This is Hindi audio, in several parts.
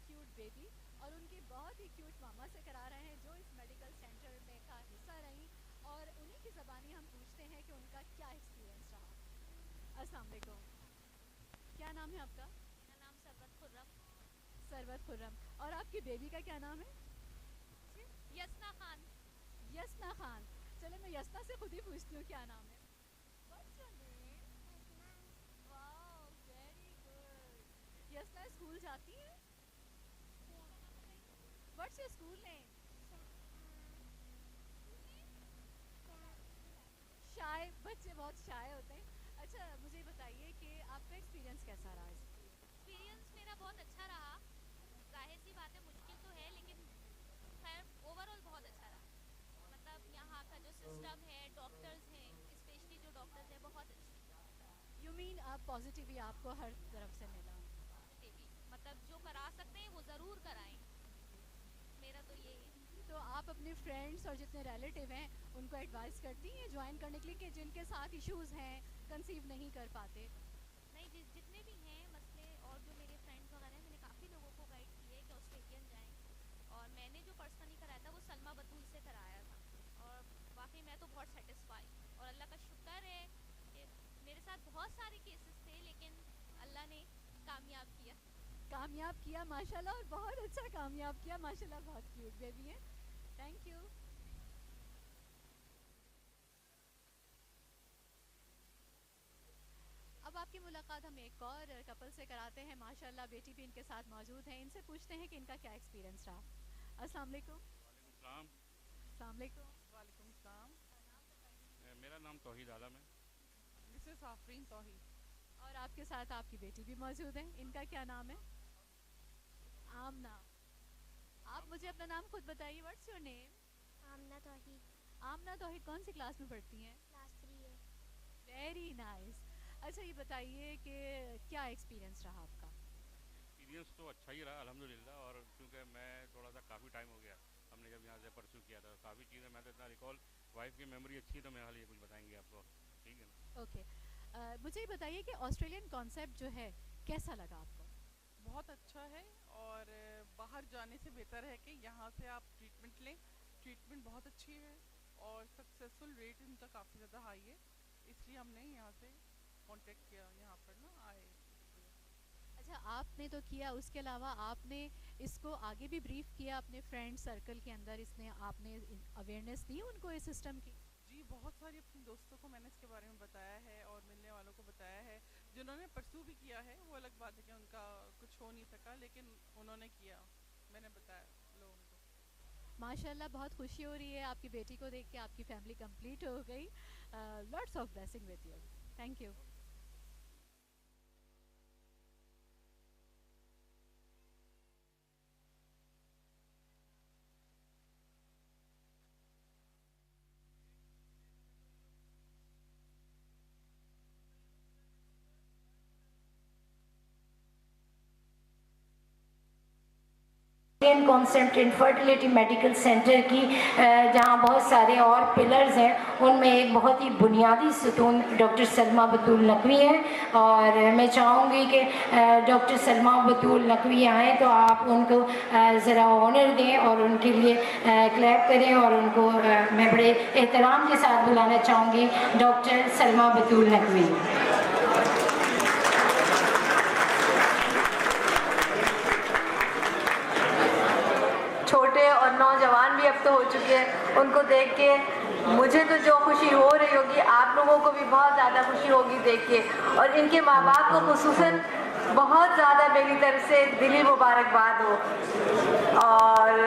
क्यूट बेबी और उनके बहुत ही क्यूट मामा से करा रहे हैं जो इस मेडिकल सेंटर में का हिस्सा रही, और उन्हीं की ज़बानी हम पूछते हैं कि उनका क्या एक्सपीरियंस रहा। अस्सलाम वालेकुम, क्या नाम है आपका? मेरा नाम सरबत खुर्रम। सरवत खुर्रम। और आपकी बेबी का क्या नाम है? यस्ना खान। यस्ना खान। चले मैं यस्ना से खुद ही पूछती हूँ क्या नाम है। What's your name? Wow, very good. Yasna school जाती है? What's your school name? शाय, बच्चे बहुत शाय होते हैं। अच्छा मुझे बताइए कि आपका एक्सपीरियंस कैसा रहा इसमें? एक्सपीरियंस मेरा बहुत अच्छा रहा। जाहिर सी बात है मुश्किल तो है, लेकिन खैर ओवरऑल बहुत अच्छा रहा। मतलब यहाँ का जो सिस्टम है, डॉक्टर्स हैं, स्पेशली जो डॉक्टर्स हैं बहुत अच्छे हैं। यू मीन आप पॉजिटिव ही आपको हर तरफ से मिला? पॉजिटिव ही, मतलब जो करा सकते हैं वो ज़रूर कराएं। मेरा तो ये है। तो आप अपने फ्रेंड्स और जितने रिलेटिव हैं उनको एडवाइस करती हैं ज्वाइन करने के लिए कि जिनके साथ इश्यूज़ हैं, कंसीव नहीं कर पाते? नहीं, जितने भी हैं मसले और जो मेरे फ्रेंड्स वगैरह हैं, मैंने काफ़ी लोगों को गाइड किए है कि ऑस्ट्रेलियन जाएं। और मैंने जो पर्सनली कराया था वो सलमा बतूल से कराया था, और वाकई मैं तो बहुत सेटिस्फाई, और अल्लाह का शुक्र है कि मेरे साथ बहुत सारे केसेस थे लेकिन अल्लाह ने कामयाब किया। कामयाब किया माशाल्लाह, और बहुत अच्छा कामयाब किया माशाल्लाह, बहुत क्यूट बेबी है। Thank you. अब आपकी मुलाकात हम एक और कपल से कराते हैं। माशाल्लाह बेटी भी इनके साथ मौजूद है, इनसे पूछते हैं कि इनका क्या एक्सपीरियंस रहा। अस्सलाम वालेकुम। वालेकुम सलाम। अस्सलाम वालेकुम। वालेकुम सलाम। मेरा नाम तौहीद आलम है। मिसेस आफरीन तौहीद। और आपके साथ आपकी बेटी भी मौजूद है, इनका क्या नाम है? आमना। आप मुझे अपना नाम खुद बताइए, व्हाट्स योर नेम? आमना तौहीद। आमना तौहीद कौन सी क्लास में पढ़ती हैं? क्लास 3 है। Very nice. अच्छा ये बताइए कि क्या एक्सपीरियंस रहा आपका? एक्सपीरियंस तो अच्छा ही रहा अल्हम्दुलिल्लाह। और क्योंकि मैं थोड़ा सा काफ़ी टाइम हो गया, हमने जब यहाँ से परस्यू किया था, काफ़ी चीज़ें मैं तो इतना रिकॉल, वाइफ की मेमोरी अच्छी है तो मेरे हाल ये कुछ बताएंगे आपको, ठीक है ना। ओके। मुझे ये बताइए कि ऑस्ट्रेलियन कॉन्सेप्ट जो है कैसा लगा आपको? बहुत अच्छा है, और बाहर जाने से बेहतर है कि यहाँ से आप ट्रीटमेंट लें। ट्रीटमेंट बहुत अच्छी है और सक्सेसफुल रेट इनका काफ़ी ज़्यादा हाई है, इसलिए हमने यहाँ से कांटेक्ट किया, यहाँ पर ना आए इसलिए। अच्छा आपने तो किया, उसके अलावा आपने इसको आगे भी ब्रीफ किया अपने फ्रेंड सर्कल के अंदर, इसने आपने अवेयरनेस दी उनको इस सिस्टम की? जी, बहुत सारे अपने दोस्तों को मैंने इसके बारे में बताया है और मिलने वालों को बताया है। जिन्होंने परसू भी किया है वो अलग बात है कि उनका कुछ हो नहीं सका, लेकिन उन्होंने किया, मैंने बताया लोगों को। माशाल्लाह बहुत खुशी हो रही है आपकी बेटी को देख के, आपकी फैमिली कंप्लीट हो गई। Lots of blessing with you. Thank you. Indian concept infertility medical centre की जहां बहुत सारे और पिलर्स हैं, उनमें एक बहुत ही बुनियादी सतून डॉक्टर सलमा बतूल नकवी है। और मैं चाहूँगी कि डॉक्टर सलमा बतूल नकवी आएँ तो आप उनको ज़रा ऑनर दें और उनके लिए क्लैप करें, और उनको मैं बड़े एहतराम के साथ बुलाना चाहूँगी डॉक्टर सलमा बतूल नकवी। छोटे और नौजवान भी अब तो हो चुके हैं, उनको देख के मुझे तो जो खुशी हो रही होगी आप लोगों को भी बहुत ज़्यादा खुशी होगी देख के, और इनके माँ बाप को खुसूसन बहुत ज़्यादा मेरी तरफ से दिली मुबारकबाद हो। और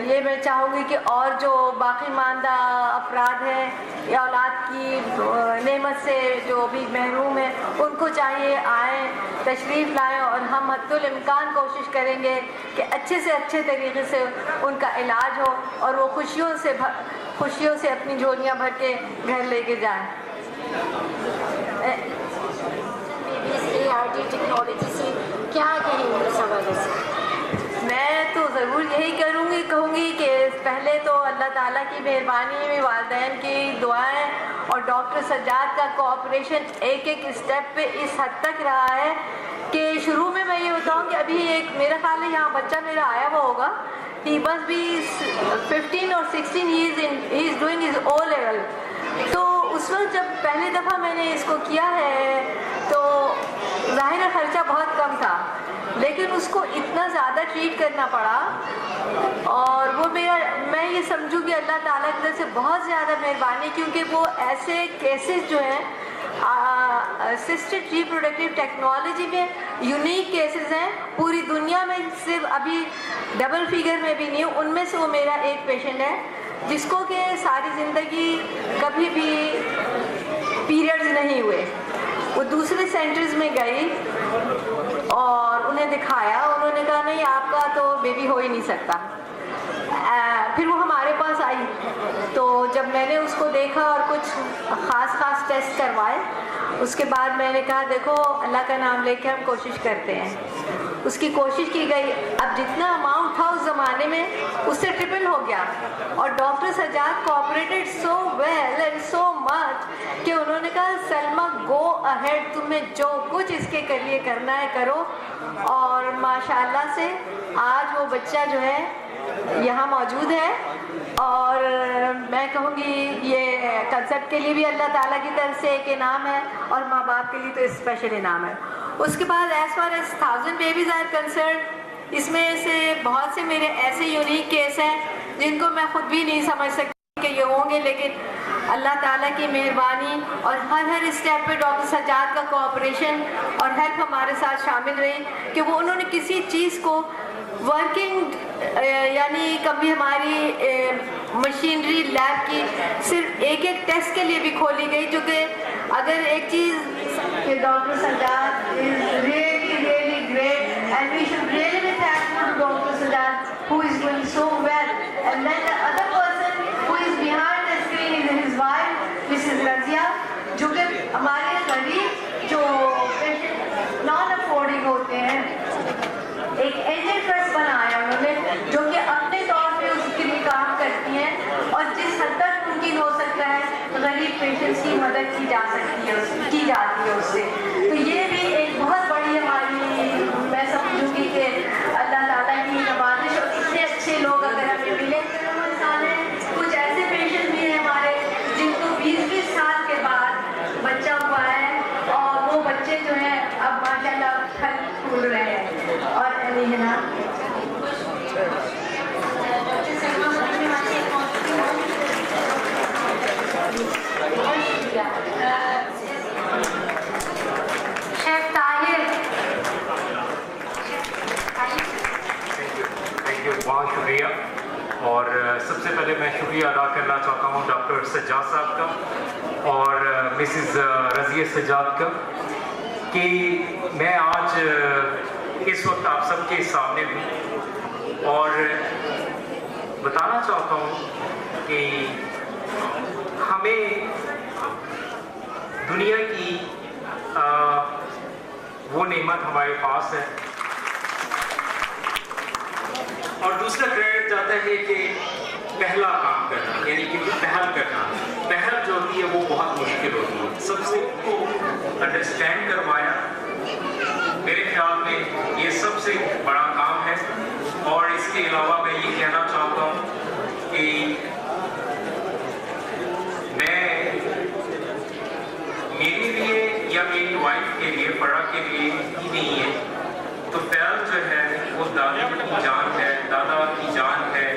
ये मैं चाहूँगी कि और जो बाकी मानदा अफराद हैं या औलाद की नेमत से जो भी महरूम हैं, उनको चाहिए आएँ, तशरीफ़ लाएँ, और हम हद्दुल इम्कान कोशिश करेंगे कि अच्छे से अच्छे तरीके से उनका इलाज हो और वो खुशियों से अपनी झोलियाँ भर के घर लेके जाएँ। ART टेक्नोलॉजी से क्या कहेंगे इस हवाले से? मैं तो ज़रूर यही करूँगी कहूँगी कि पहले तो अल्लाह ताला की मेहरबानी में वालिदैन की दुआएं और डॉक्टर सज्जाद का कोऑपरेशन एक एक स्टेप पे इस हद तक रहा है कि शुरू में मैं ये बताऊँ कि अभी एक मेरा ख्याल है यहाँ बच्चा मेरा आया हुआ होगा, he must be 15 or 16, he is doing his O level। तो उस वक्त जब पहली दफ़ा मैंने इसको किया है तो ज़ाहिर है ख़र्चा बहुत कम था, लेकिन उसको इतना ज़्यादा ट्रीट करना पड़ा। और वो मैं ये समझूँ कि अल्लाह ताला की तरफ से बहुत ज़्यादा मेहरबानी, क्योंकि वो ऐसे केसेस जो हैं असिस्टेड रिप्रोडक्टिव टेक्नोलॉजी में यूनिक केसेस हैं, पूरी दुनिया में सिर्फ अभी डबल फिगर में भी नहीं, उनमें से वो मेरा एक पेशेंट है जिसको कि सारी ज़िंदगी कभी भी पीरियड्स नहीं हुए। वो दूसरे सेंटर्स में गई और उन्हें दिखाया, उन्होंने कहा नहीं आपका तो बेबी हो ही नहीं सकता। फिर वो हमारे पास आई, तो जब मैंने उसको देखा और कुछ ख़ास टेस्ट करवाए, उसके बाद मैंने कहा देखो अल्लाह का नाम लेके हम कोशिश करते हैं। उसकी कोशिश की गई, अब जितना अमाउंट था उस ज़माने में उससे ट्रिपल हो गया। और doctor Sajjad cooperated so well and so much कि उन्होंने कहा सलमा गो अहेड, तुम्हें जो कुछ इसके लिए करना है करो। और माशाल्लाह से आज वो बच्चा जो है यहाँ मौजूद है। और मैं कहूँगी ये कंसेप्ट के लिए भी अल्लाह ताला की तरफ से एक इनाम है और माँ बाप के लिए तो स्पेशल इनाम है। उसके बाद as far as 1000 babies are concern, इसमें से बहुत से मेरे ऐसे यूनिक केस हैं जिनको मैं खुद भी नहीं समझ सकती कि ये होंगे, लेकिन अल्लाह ताला की मेहरबानी और हर स्टेप पे डॉक्टर सज्जाद का कोऑपरेशन और हेल्प हमारे साथ शामिल रही कि वो उन्होंने किसी चीज़ को वर्किंग यानी कभी हमारी मशीनरी लैब की सिर्फ एक एक टेस्ट के लिए भी खोली गई, जो कि अगर एक चीज़ doctor Sajjad is really great and we should really be thankful to doctor Sajjad who is doing so well. And then the other person who is behind the screen is his wife Mrs Razia, जो कि हमारे गरीब जो नॉन अफोर्डिंग होते हैं एक एंजल ट्रस्ट बनाया उन्होंने, जो कि अपने तौर पे उसके लिए काम करती हैं और जिस हद तक मुमकिन हो सकता है गरीब पेशेंट्स की मदद की जा सकती है, की जाती है उससे। तो ये भी एक बहुत बड़ी हमारी मैं समझूंगी कि अल्लाह ताला की नवाजिश। और इतने अच्छे लोग अगर हमें मिले इंसान है, कुछ ऐसे पेशेंट भी हैं हमारे जिनको 20-20 साल के बाद बच्चा हुआ है और वो बच्चे जो हैं अब माशाल्लाह फल फूल रहे हैं। और है ना शेफ ताहिर, थैंक यू, बहुत शुक्रिया। और सबसे पहले मैं शुक्रिया अदा करना चाहता हूँ डॉक्टर सज्जाद साहब का और मिसेस रज़िया सज्जाद का कि मैं आज इस वक्त आप सबके सामने हूँ और बताना चाहता हूँ कि हमें दुनिया की वो नेमत हमारे पास है। और दूसरा क्रेडिट जाता है कि पहला काम करना, यानी कि पहल करना। पहल जो होती है वो बहुत मुश्किल होती है, सबसे को अंडरस्टैंड करवाया मेरे ख्याल में ये सबसे बड़ा काम है। और इसके अलावा मैं ये कहना चाहता हूँ कि मैं मेरे लिए या मेरी वाइफ के लिए फरा के लिए ही नहीं है, तो फैल जो है वो दादी की जान है, दादा की जान है,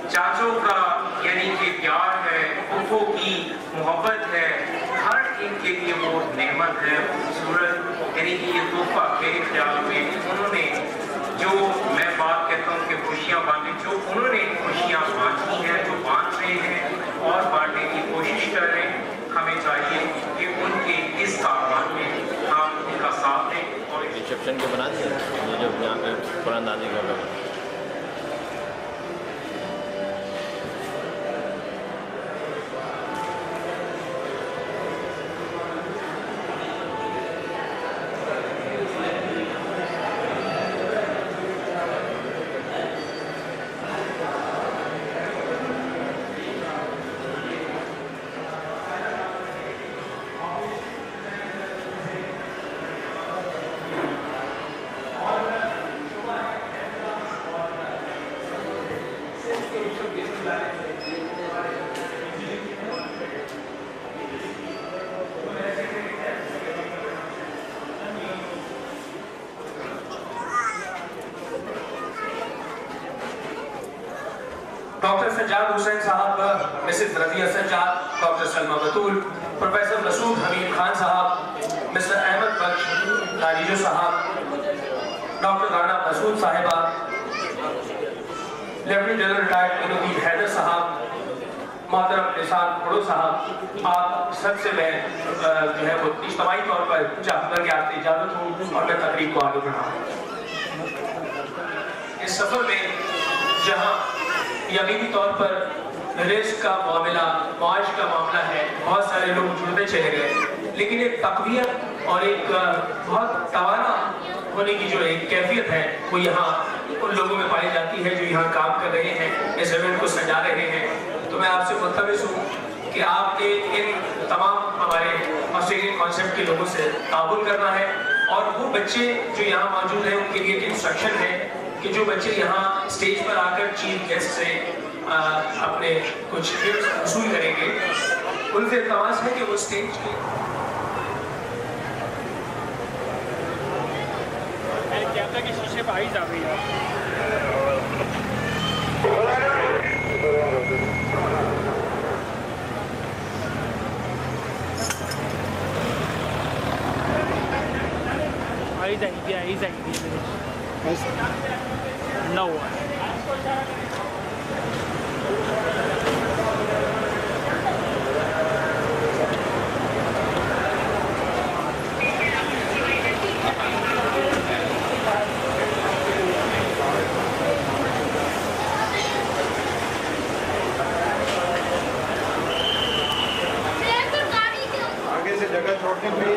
चाचों का यानी कि प्यार है, फूफो की मोहब्बत है, हर इनके लिए वो नेमत है, खूबसूरत यानी कि ये तोहफा मेरे ख्याल में उन्होंने जो मैं बात कहता हूँ कि खुशियाँ बांटी, जो उन्होंने खुशियाँ बांटी हैं, जो बांट रहे हैं और बांटने की कोशिश कर रहे हैं, हमें चाहिए कि उनके इस कारोबार में हम उनका साथ दें। और रिसेप्शन के बना दिए जो यहाँ पे कुरान नाज़िल कर रहे हैं। सज्जाद हुसैन साहब, मिसेस रज़िया सज्जाद, डॉक्टर सलमा बतूल, प्रोफेसर मसूद हमीद खान साहब, मिस्टर अहमद बख्श नाजीजो साहब, डॉक्टर राना मसूद साहिबा, लेफ्टिनेंट जनरल रिटायर्ड इनुद्दीन हैदर साहब, मोहतरम निसार खुड़ो साहब, आप सबसे मैं जो है वो इज्तिमाई तौर पर चाहूँगा कि आपसे इजाज़त हो और मैं तकरीब को आगे बढ़ाऊँ। इस सफ़र में जहाँ यकीनी तौर पर रिस्क का मामला, माश का मामला है, बहुत सारे लोग जुड़ते चले गए, लेकिन एक तक़वियत और एक बहुत तवाना होने की जो एक कैफियत है वो यहाँ उन लोगों में पाई जाती है जो यहाँ काम कर रहे हैं, इस इवेंट को सजा रहे हैं। तो मैं आपसे मुल्तमिस हूँ कि आपने इन तमाम हमारे ऑस्ट्रेलियन कॉन्सेप्ट के लोगों से ताउन करना है और वो बच्चे जो यहाँ मौजूद हैं उनके लिए एक इंस्ट्रक्शन है कि जो बच्चे यहाँ स्टेज पर आकर चीफ गेस्ट से अपने कुछ गिफ्ट वसूल करेंगे, उनसे तवास है कि वो स्टेज के कैमरा के शीशे पर आई जा रही है। आई जाएगी No one. आगे से जगह छोड़ने के लिए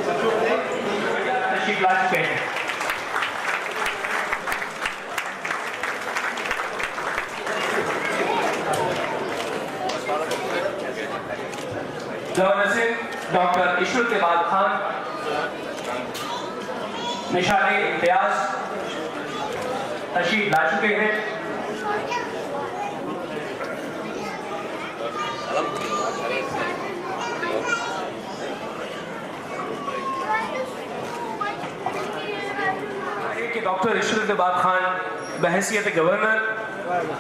गवर्नर सिंह डॉक्टर इशरत खान निशाने इम्तियाज तशरीफ ला चुके हैं। कि डॉक्टर इशरत खान बहैसियत गवर्नर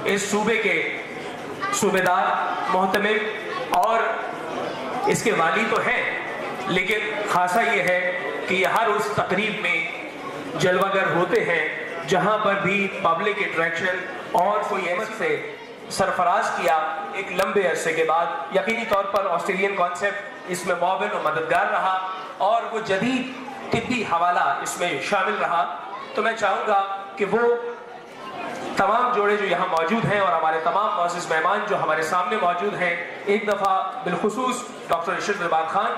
इस सूबे के सूबेदार मोहतमिम और इसके वाली तो हैं, लेकिन खासा ये है कि हर उस तकरीब में जलवागर होते हैं जहां पर भी पब्लिक इंटरेक्शन और कोई अहमद से सरफराज किया एक लंबे अरसे के बाद। यकीनी तौर पर ऑस्ट्रेलियन कॉन्सेप्ट इसमें मुआविन और मददगार रहा और वो जदीद तिब्बी हवाला इसमें शामिल रहा। तो मैं चाहूँगा कि वो तमाम जोड़े जो यहाँ मौजूद हैं और हमारे तमाम मुअज़्ज़िज़ मेहमान जो हमारे सामने मौजूद हैं, एक दफ़ा बिलखुसूस डॉक्टर इशरत खान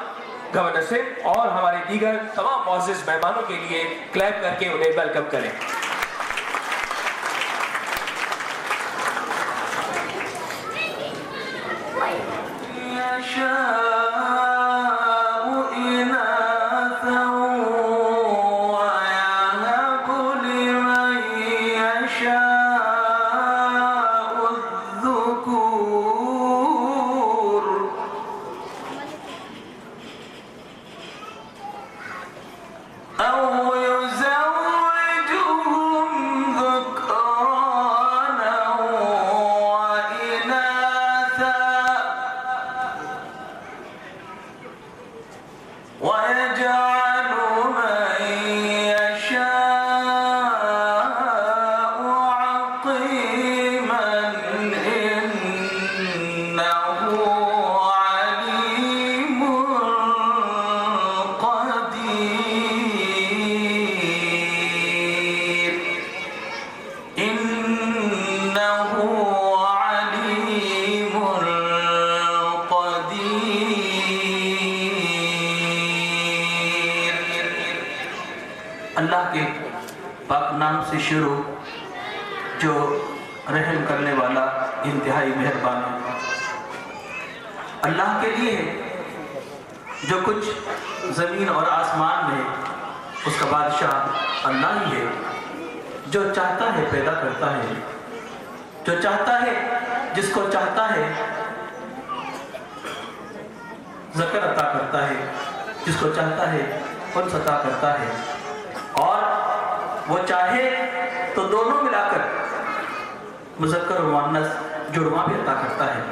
गवर्नर सिंह और हमारे दीगर तमाम मुअज़्ज़िज़ मेहमानों के लिए क्लैप करके उन्हें वेलकम करें। अल्लाह के पाक नाम से शुरू जो रहम करने वाला इंतहाई मेहरबान है। अल्लाह के लिए जो कुछ ज़मीन और आसमान में उसका बादशाह अल्लाह ही है, जो चाहता है पैदा करता है, जो चाहता है जिसको चाहता है ज़कर अता करता है, जिसको चाहता है उन्स अता करता है, और वो चाहे तो दोनों मिलाकर मुज़क्कर और मुअन्नस जुड़वा भी अता करता है,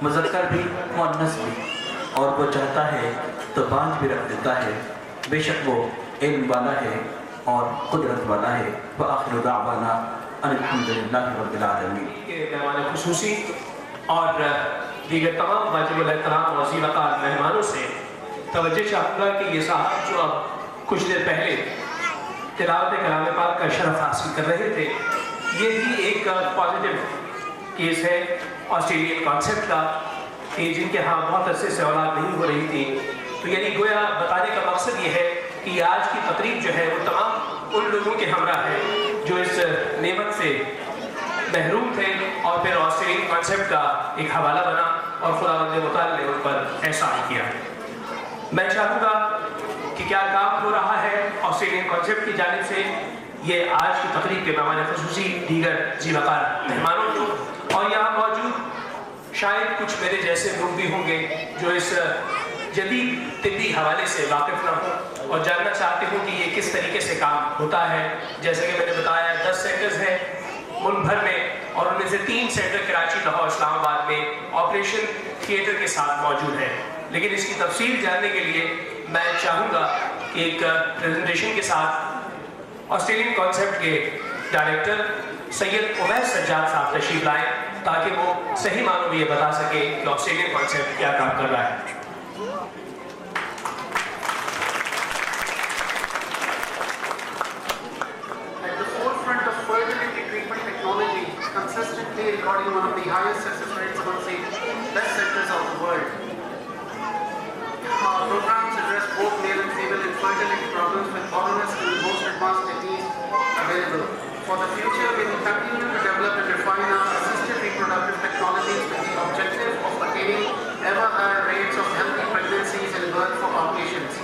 मुज़क्कर भी मुअन्नस भी, और वो चाहता है तो बांझ भी रख देता है। बेशक वो इल्म वाला है और कुदरत वाला है। व आखिर दावाना अल्हम्दुलिल्लाहि रब्बिल आलमीन। के मेहमान खुसूसी और दीगर तमाम वाजिबुल एहतराम और ज़ीवकार मेहमानों से तवज्जो चाहूँगा कि ये साहब जो अब कुछ देर पहले तिलावत कलाम पाक का शरफ हासिल कर रहे थे, ये भी एक पॉजिटिव केस है ऑस्ट्रेलियन कॉन्सेप्ट का कि जिनके यहाँ बहुत अरसे से औलाद नहीं हो रही थी। तो यानी गोया बताने का मकसद ये है कि आज की तकरीब जो है वो तमाम उन लोगों के हमरा है जो इस नेमत से महरूम थे और फिर ऑस्ट्रेलियन कॉन्सेप्ट का एक हवाला बना और खुदावंद मुताल ने उन पर एहसान किया। मैं चाहूँगा कि क्या काम हो रहा है ऑस्ट्रेलियन कॉन्सेप्ट की जानिब से, ये आज की तकरीब के मेहमान खुसूसी दीगर ज़ीवकार मेहमानों को और यहाँ मौजूद शायद कुछ मेरे जैसे लोग भी होंगे जो इस जदीद तिब्बी हवाले से वाकिफ ना हो और जानना चाहते हो कि ये किस तरीके से काम होता है। जैसे कि मैंने बताया 10 सेंटर्स हैं मुल्क भर में और उनमें से 3 सेंटर कराची, लाहौर, इस्लामाबाद में ऑपरेशन थिएटर के साथ मौजूद है। लेकिन इसकी तफसील जानने के लिए मैं चाहूँगा कि एक प्रेजेंटेशन के साथ ऑस्ट्रेलियन कॉन्सेप्ट के डायरेक्टर सैयद उमैर सज्जाद साहब तशरीफ लाएँ ताकि वो सही मानों में ये बता सके कि ऑस्ट्रेलियन कॉन्सेप्ट क्या काम कर रहा है। At the forefront of fertility treatment technology, consistently recording one of the highest success rates amongst the best sectors of the world. Our programs address both male and female infertility problems with thoroughness and the most advanced techniques available. For the future, we will continue to develop and refine our assisted reproductive technologies with the objective of attaining ever higher rates of healthy pregnancies and birth for our patients.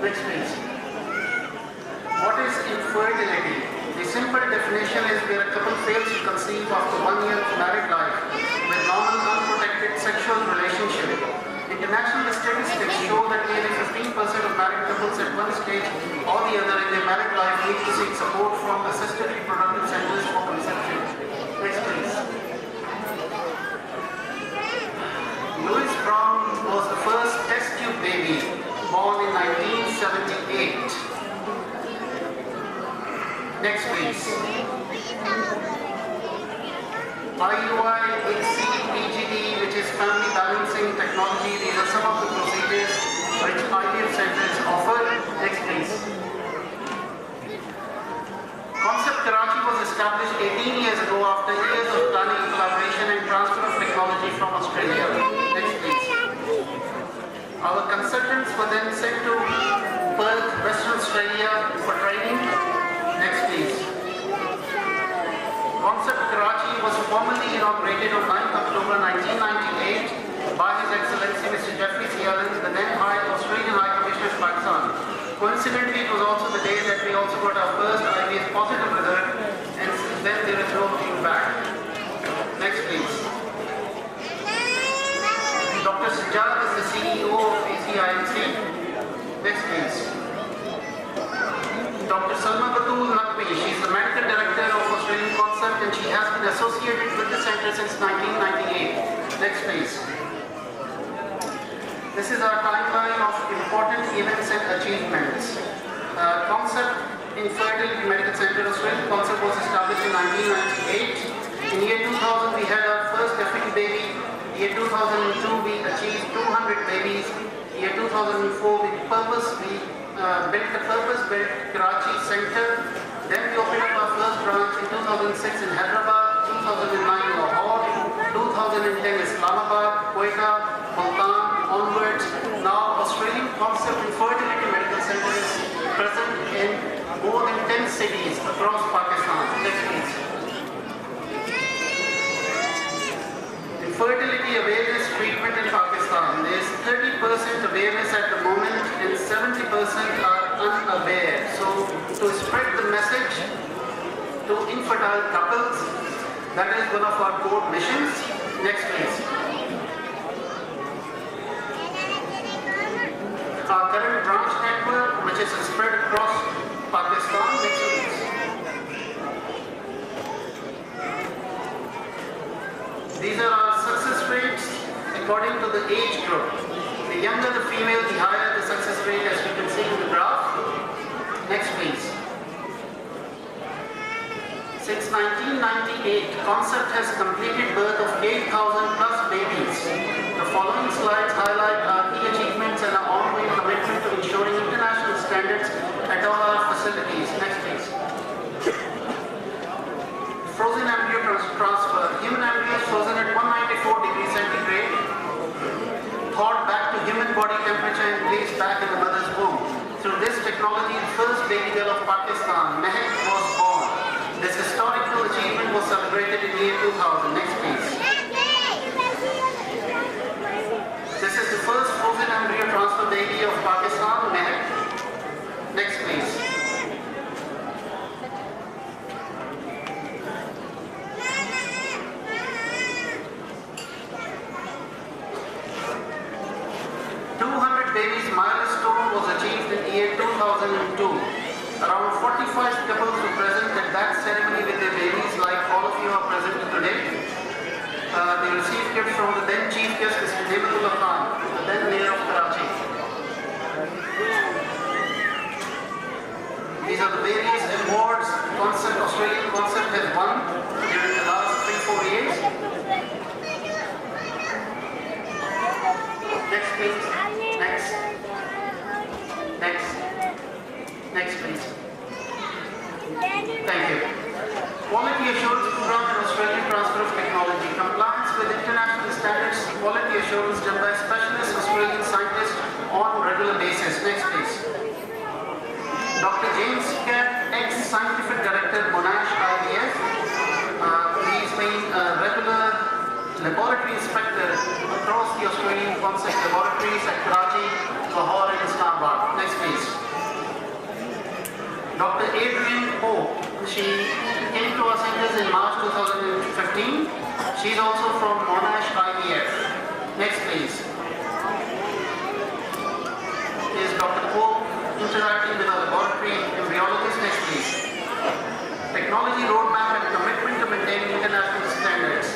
Next please. What is infertility? The simple definition is where a couple fails to conceive after 1 year of married life with normal unprotected sexual relationship. International statistics show that nearly 15% of married couples at one stage or the other in their married life need to seek support from assisted reproductive centers for conception. Next please. Louis Brown was the first test tube baby born in 1978. Next please. IUI, ICSI, PGD, which is family balancing technology. These are some of the procedures which IVF centers offer. Next please. Concept Karachi was established 18 years ago after years of planning, collaboration and transfer of technology from Australia. Next please. Our consultants were then sent to Perth, Western Australia for training. Next please. Concept Karachi was formally inaugurated on 9th October 1998 by His Excellency Mr. Jeffrey C. Allen, the then Australian High Commissioner of Pakistan. Coincidentally, it was also the day that we also got our first IVF positive result, and since then there is no looking back. Next please. Dr. Sajjad is the CEO of ACIMC. Next please. Dr. Salma Batul Naqvi, she is the medical director of Australian Concept and she has been associated with the center since 1998. Next please. This is our timeline of important events and achievements. Concept Infertility Medical Center Australian Concept was established in 1998. In year 2000 we had our first African baby. Year 2002 we achieved 200 babies. Year 2004 we built the purpose-built Karachi Center. Then we opened up our first branch in 2006 in Hyderabad, 2009 Lahore, 2010 Islamabad, Quetta, Multan, onwards. Now Australian Concept Infertility Medical Center is present in more than 10 cities across Pakistan. Next please. Infertility awareness treatment in Pakistan. There is 30% awareness at the moment and 70% are unaware. So to spread the message to infertile couples, that is one of our core missions. Next please. Our current branch network, which is spread across Pakistan. Next please. These are according to the age group. The younger the female, the higher the success rate, as you can see in the graph. Next please. Since 1998, Concept has completed birth of 8,000 plus babies. The following slides highlight our key achievements and our ongoing commitment to ensuring international standards at all our facilities. Next please. Frozen embryo transfer. Human embryo is frozen at 194 degrees centigrade, thawed back to human body temperature and placed back in the mother's womb. Through this technology, the first baby girl of Pakistan, Mehak, was born. This historical achievement was celebrated in the year 2000. Next please. This is the first frozen embryo transfer baby of Pakistan, Mehak. Next please. Babies milestone was achieved in the year 2002. Around 45 couples were present at that ceremony with their babies, like all of you are present today. They received gifts from the then Chief Guest, Mr. Nebatullah Khan, the then Mayor of Karachi. These are the various awards Australian Concept has won during the last 3-4 years. Next please. Next. Next. Next please. Thank you. Quality Assurance Program and Australian Transfer of Technology. Compliance with international standards, quality assurance done by specialist Australian scientists on regular basis. Next please. Dr. James Cat, ex-scientific director, Monash IVF. He's been a regular laboratory inspector across the Australian Concept laboratories at Karachi, Lahore and Islamabad. Next please. Dr. Adrienne Pope, she came to our centers in March 2015. She's also from Monash IVF. Next please. Here's Dr. Pope interacting with our laboratory embryologist. Next please. Technology roadmap and commitment to maintaining international standards.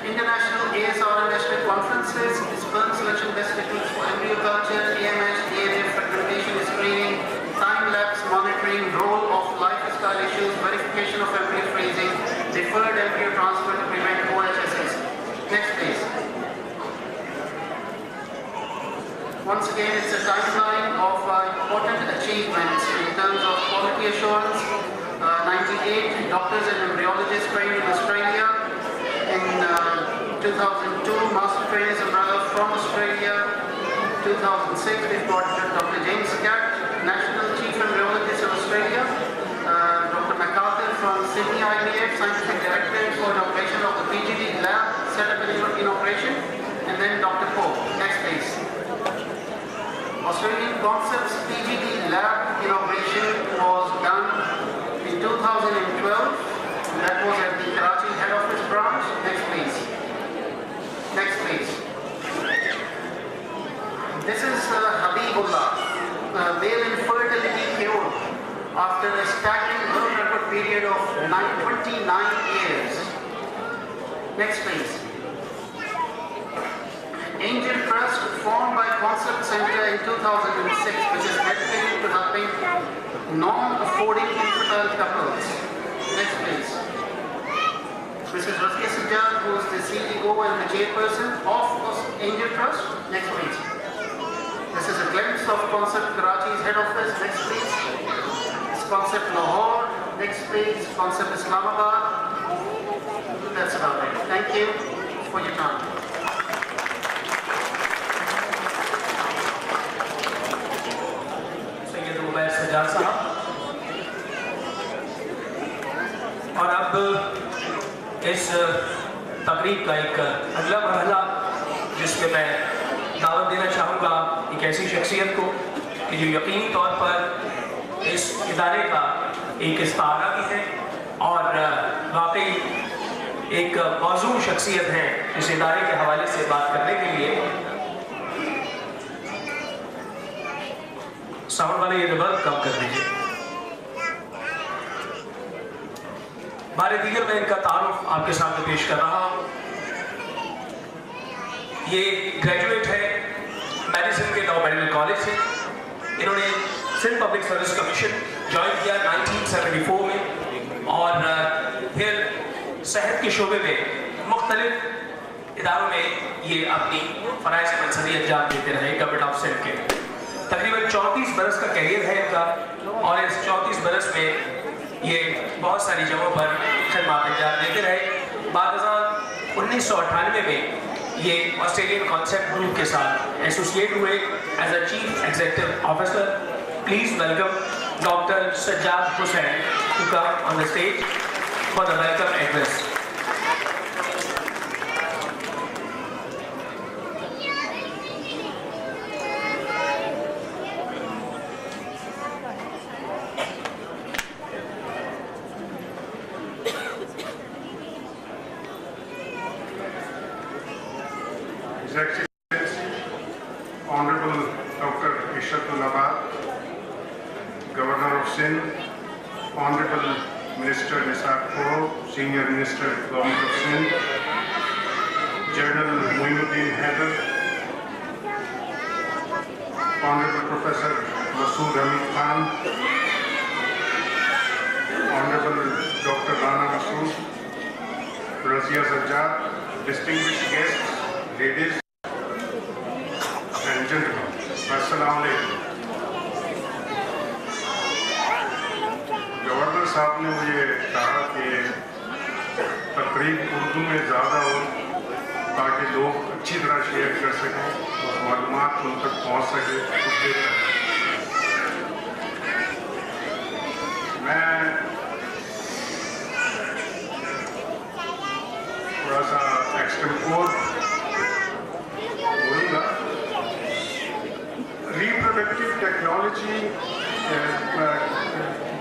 International ASR and national conferences, sperm selection best techniques for embryo culture, AMH, DNA fragmentation screening, time-lapse monitoring, role of lifestyle issues, verification of embryo freezing, deferred embryo transfer to prevent OHSS. Next please. Once again, it's a timeline of important achievements in terms of quality assurance. 98 doctors and embryologists trained in Australia. In 2002, Master Trainers Umbrella from Australia. 2006, we've got Dr. James Cat, National Chief Embryologist of Australia. Dr. MacArthur from Sydney IVF, Scientific Director for inauguration of the PGD lab, set up in operation. And then Dr. Pope. Next please. Australian Concepts PGD lab inauguration was done in 2012. That was at the Karachi head office branch. Next please. Next please. This is Habibullah, male infertility cured after a staggering world record period of 29 years. Next please. Angel Trust formed by Concept Center in 2006, which is dedicated to helping non-affording infertile couples. Next please. Mrs. Razia Sajjad, who is the CEO and the chairperson of Angel Trust. Next please. This is a glimpse of Concept Karachi's head office. Next please. It's Concept Lahore. Next please. Concept Islamabad. That's about it. Thank you for your time. Sajjad साहब, और अब इस तकरीब का एक अगला मरहला जिसमें मैं दावत देना चाहूँगा एक ऐसी शख्सियत को कि जो यकीनी तौर पर इस इदारे का एक इस्तारा भी है और वाकई एक मौजूद शख्सियत है इस इदारे के हवाले से बात करने के लिए। साउंड वाले ये रिवर्ब कम कर दीजिए। बारे दीगर मैं इनका तारुफ आपके सामने पेश कर रहा हूँ। ये ग्रेजुएट है मेडिसिन के लॉ मेडिकल कॉलेज से। इन्होंने Sindh public service commission join किया 1974 में और फिर सेहत के शोबे में मुख्तलिफ इदारों में ये अपनी फ़राइज़ मनसबी अंजाम देते रहे गवर्नमेंट ऑफ सिंध के। तकरीबन 34 बरस का कैरियर है इनका और इस 34 बरस में ये बहुत सारी जगहों पर खिदमत अंजाम देते रहे। बाद 1998 में ये ऑस्ट्रेलियन कॉन्सेप्ट ग्रुप के साथ एसोसिएट हुए as a chief executive officer. Please welcome doctor Sajjad Hussain to come on the stage for the welcome address. Honorable Dr. Ishatul Abad, Governor of Sindh, Honorable Minister Nisar Kaur, Senior Minister, Government of Sindh, General Moinuddin Haider, Honorable Professor Masood Hamid Khan, Honorable Dr. Rana Masood, Razia Sajjad, distinguished guests, ladies and gentlemen, Assalamu alaikum. Governor साहब ने मुझे कहा कि तकरीब उर्दू में ज़्यादा हो ताकि लोग अच्छी तरह शेयर कर सकें और मालूमात उन तक पहुँच सके। मैं थोड़ा सा एक्सटेम्पोर बोलूँगा। रिप्रोडक्टिव टेक्नोलॉजी,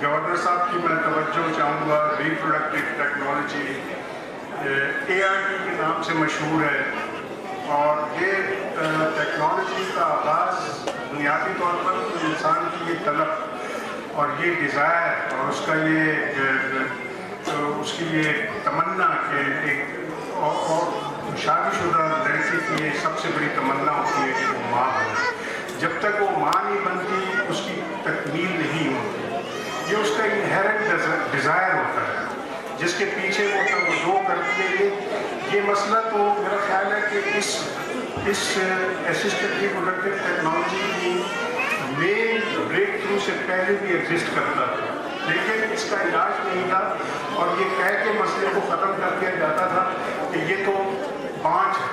गवर्नर साहब की मैं तवज्जो चाहूँगा। रिप्रोडक्टिव टेक्नोलॉजी ART के नाम से मशहूर है और ये टेक्नोलॉजी का आगाज़ बुनियादी तौर पर इंसान की ये तलब और ये डिज़ायर और उसका उसकी ये तमन्ना के एक और शादीशुदा लड़की की ये सबसे बड़ी तमन्ना होती है कि वो माँ बने। जब तक वो माँ नहीं बनती उसकी तकमील नहीं होती। ये उसका इनहेरेंट डिज़ायर होता है जिसके पीछे वो तब वो करती है। ये मसला तो मेरा ख्याल है कि इस असिस्टेड रिप्रोडक्टिव टेक्नोलॉजी की मेन ब्रेक थ्रू से पहले भी एग्जिस्ट करता था, लेकिन इसका इलाज नहीं था और ये कह के मसले को ख़त्म कर दिया जाता था कि ये तो पाँच है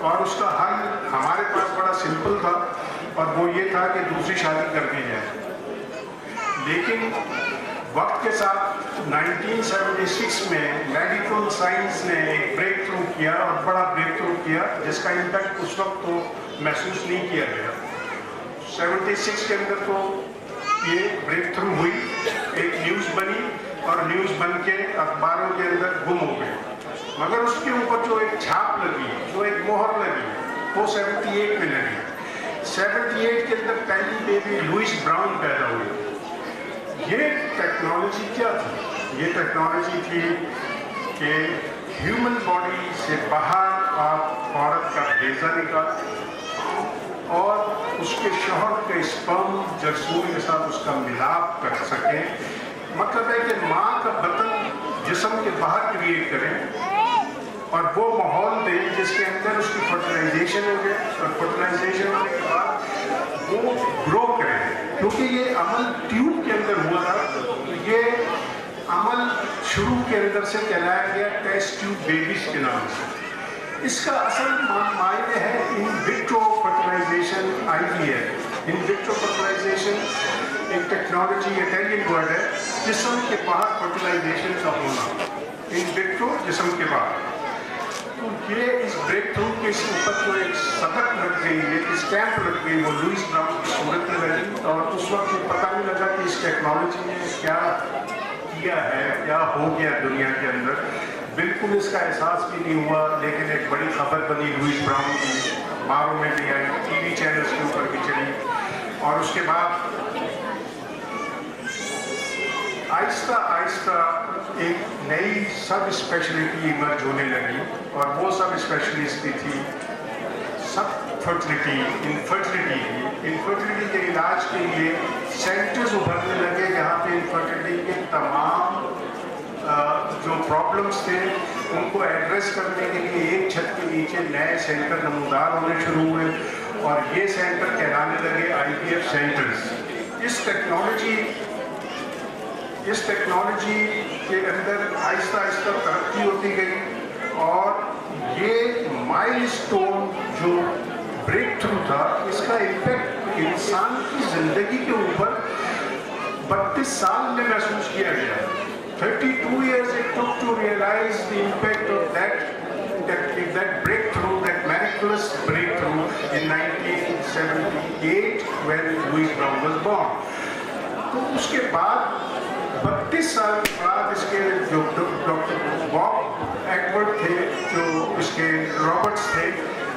और उसका हल हमारे पास बड़ा सिंपल था और वो ये था कि दूसरी शादी कर दी जाए। लेकिन वक्त के साथ 1976 में मेडिकल साइंस ने एक ब्रेक थ्रू किया और बड़ा ब्रेक थ्रू किया जिसका इम्पैक्ट उस वक्त तो महसूस नहीं किया गया। 76 के अंदर तो ये ब्रेक थ्रू हुई, एक न्यूज़ बनी और न्यूज़ बन के अखबारों के अंदर गुम हो गई, मगर उसके ऊपर जो एक छाप लगी, जो एक मोहर लगी, वो 78 में लगी। 78 के अंदर पहली बेबी लुइस ब्राउन पैदा हुई। ये टेक्नोलॉजी क्या थी? ये टेक्नोलॉजी थी कि ह्यूमन बॉडी से बाहर आप औरत का भेजा निकाल और उसके शौहर के स्पर्म जरसूल के साथ उसका मिलाप कर सकें। मतलब है कि माँ का बदन जिस्म के बाहर क्रिएट करें और वो माहौल दें जिसके अंदर उसकी फर्टिलाइजेशन हो गए और फर्टिलाइजेशन होने के बाद वो ग्रो करें। क्योंकि ये अमल ट्यूब के अंदर हुआ था, तो ये अमल शुरू के अंदर से कहलाया गया टेस्ट ट्यूब बेबीज के नाम से। इसका असल मायने है in vitro fertilization, IVF। In vitro fertilization एक टेक्नोलॉजी इटालियन वर्ड है, जिस्म के बाहर फर्टिलाइजेशन का होना। इन विट्रो जिस्म के बाहर, तो ये इस ब्रेक थ्रू के ऊपर जो एक सतत लग गई, एक स्टैंप लग गई, वो लुइस ब्राउन की सूरत में लगी और उस वक्त ये पता नहीं लगा कि इस टेक्नोलॉजी ने क्या किया है, क्या हो गया दुनिया के अंदर। बिल्कुल इसका एहसास भी नहीं हुआ, लेकिन एक बड़ी खबर बनी लुइस ब्राउन की, अखबारों में भी आई, TV चैनल्स के ऊपर भी चली और उसके बाद आहिस्ता आहिस्ता एक नई सब स्पेशलिटी इमर्ज होने लगी और वो सब स्पेशलिस्ट थी सब फर्टिलिटी इनफर्टिलिटी के इलाज के लिए सेंटर्स उभरने लगे जहाँ पे इनफर्टिलिटी के तमाम जो प्रॉब्लम्स थे उनको एड्रेस करने के लिए एक छत के नीचे नए सेंटर नमूदार होने शुरू हुए और ये सेंटर कहलाने लगे IVF सेंटर्स। इस टेक्नोलॉजी के अंदर आहिस्ता आहिस्ता तरक्की होती गई और ये माइलस्टोन जो ब्रेक थ्रू था इसका इम्पैक्ट इंसान की जिंदगी के ऊपर 32 साल में महसूस किया गया। 32 years it took to realize the impact of that breakthrough, that miraculous breakthrough in 1978 when Louis Brown was born. तो उसके बाद 32 साल के बाद इसके जो डॉक्टर बॉब एडवर्ड थे, जो इसके रॉबर्ट्स थे,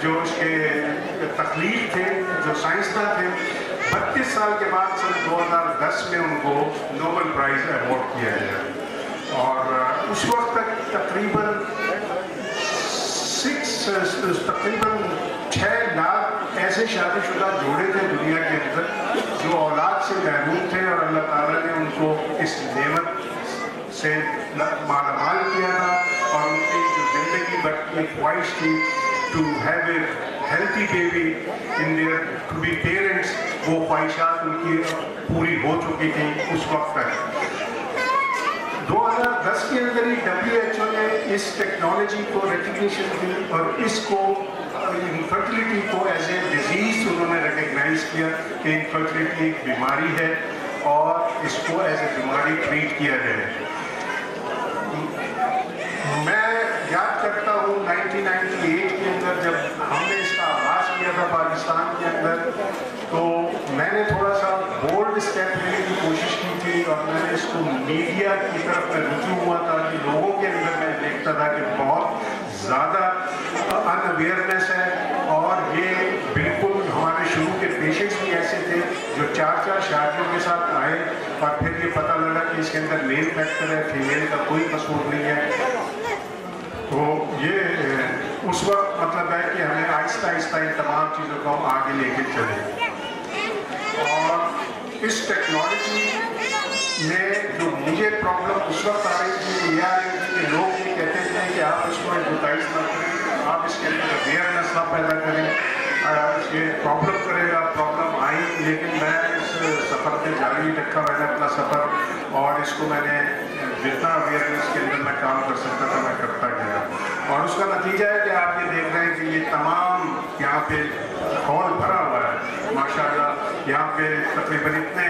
जो इसके तकलीफ थे, जो साइंसदान थे, 32 साल के बाद सन 2010 में उनको नोबेल प्राइज अवार्ड किया गया और उस वक्त तक तकरीबन 6 लाख ऐसे शादीशुदा जोड़े थे दुनिया के अंदर जो औलाद से महरूम थे और अल्लाह ताला ने उनको इस नेमत से मालामाल किया था और उनकी जो जिंदगी भर की ख्वाहिश थी to have a healthy baby in there to be parents, वो ख्वाहिशात उनकी पूरी हो चुकी थी उस वक्त तक। 2010 के अंदर ही WHO ने इस टेक्नोलॉजी को रिकग्निशन दी और इसको इनफर्टिलिटी को एज ए डिजीज उन्होंने रिकग्नाइज किया कि इनफर्टिलिटी एक बीमारी है और इसको एज ए बीमारी ट्रीट किया जाए। मैं याद करता हूँ 1998 के अंदर जब हमने इसका आगाज़ किया था पाकिस्तान के अंदर, तो मैंने थोड़ा सा बोल्ड स्टेप लेने की कोशिश की थी और मैंने इसको मीडिया की तरफ में रुजू हुआ था कि लोगों के अंदर मैं देखता था कि बहुत ज़्यादा अनअवेयरनेस है और ये बिल्कुल हमारे शुरू के पेशेंट्स भी ऐसे थे जो 4 शादियों के साथ आए और फिर ये पता लगा कि इसके अंदर मेल फैक्टर है, फीमेल का कोई कसूर नहीं है। तो ये उस वक्त मतलब है कि हमें आहिस्ता आहिस्ता इन तमाम चीज़ों को आगे लेके चले और इस टेक्नोलॉजी में जो मुझे प्रॉब्लम उस वक्त आ रही थी यह आ रही थी कि लोग ये कहते थे कि आप इसको एडवर्टाइज ना करें, आप इसके अंदर अवेयरनेस ना पैदा करें, ये प्रॉब्लम करेगा। प्रॉब्लम आई लेकिन मैं इस सफ़र पे जारी रखा, मैंने अपना सफ़र और इसको मैंने जितना अवेयरनेस के अंदर मैं काम कर सकता था मैं करता गया और उसका नतीजा है कि आप ये देख रहे हैं कि ये तमाम यहाँ पे हॉल भरा हुआ है माशाल्लाह। यहाँ पे तकरीबन इतने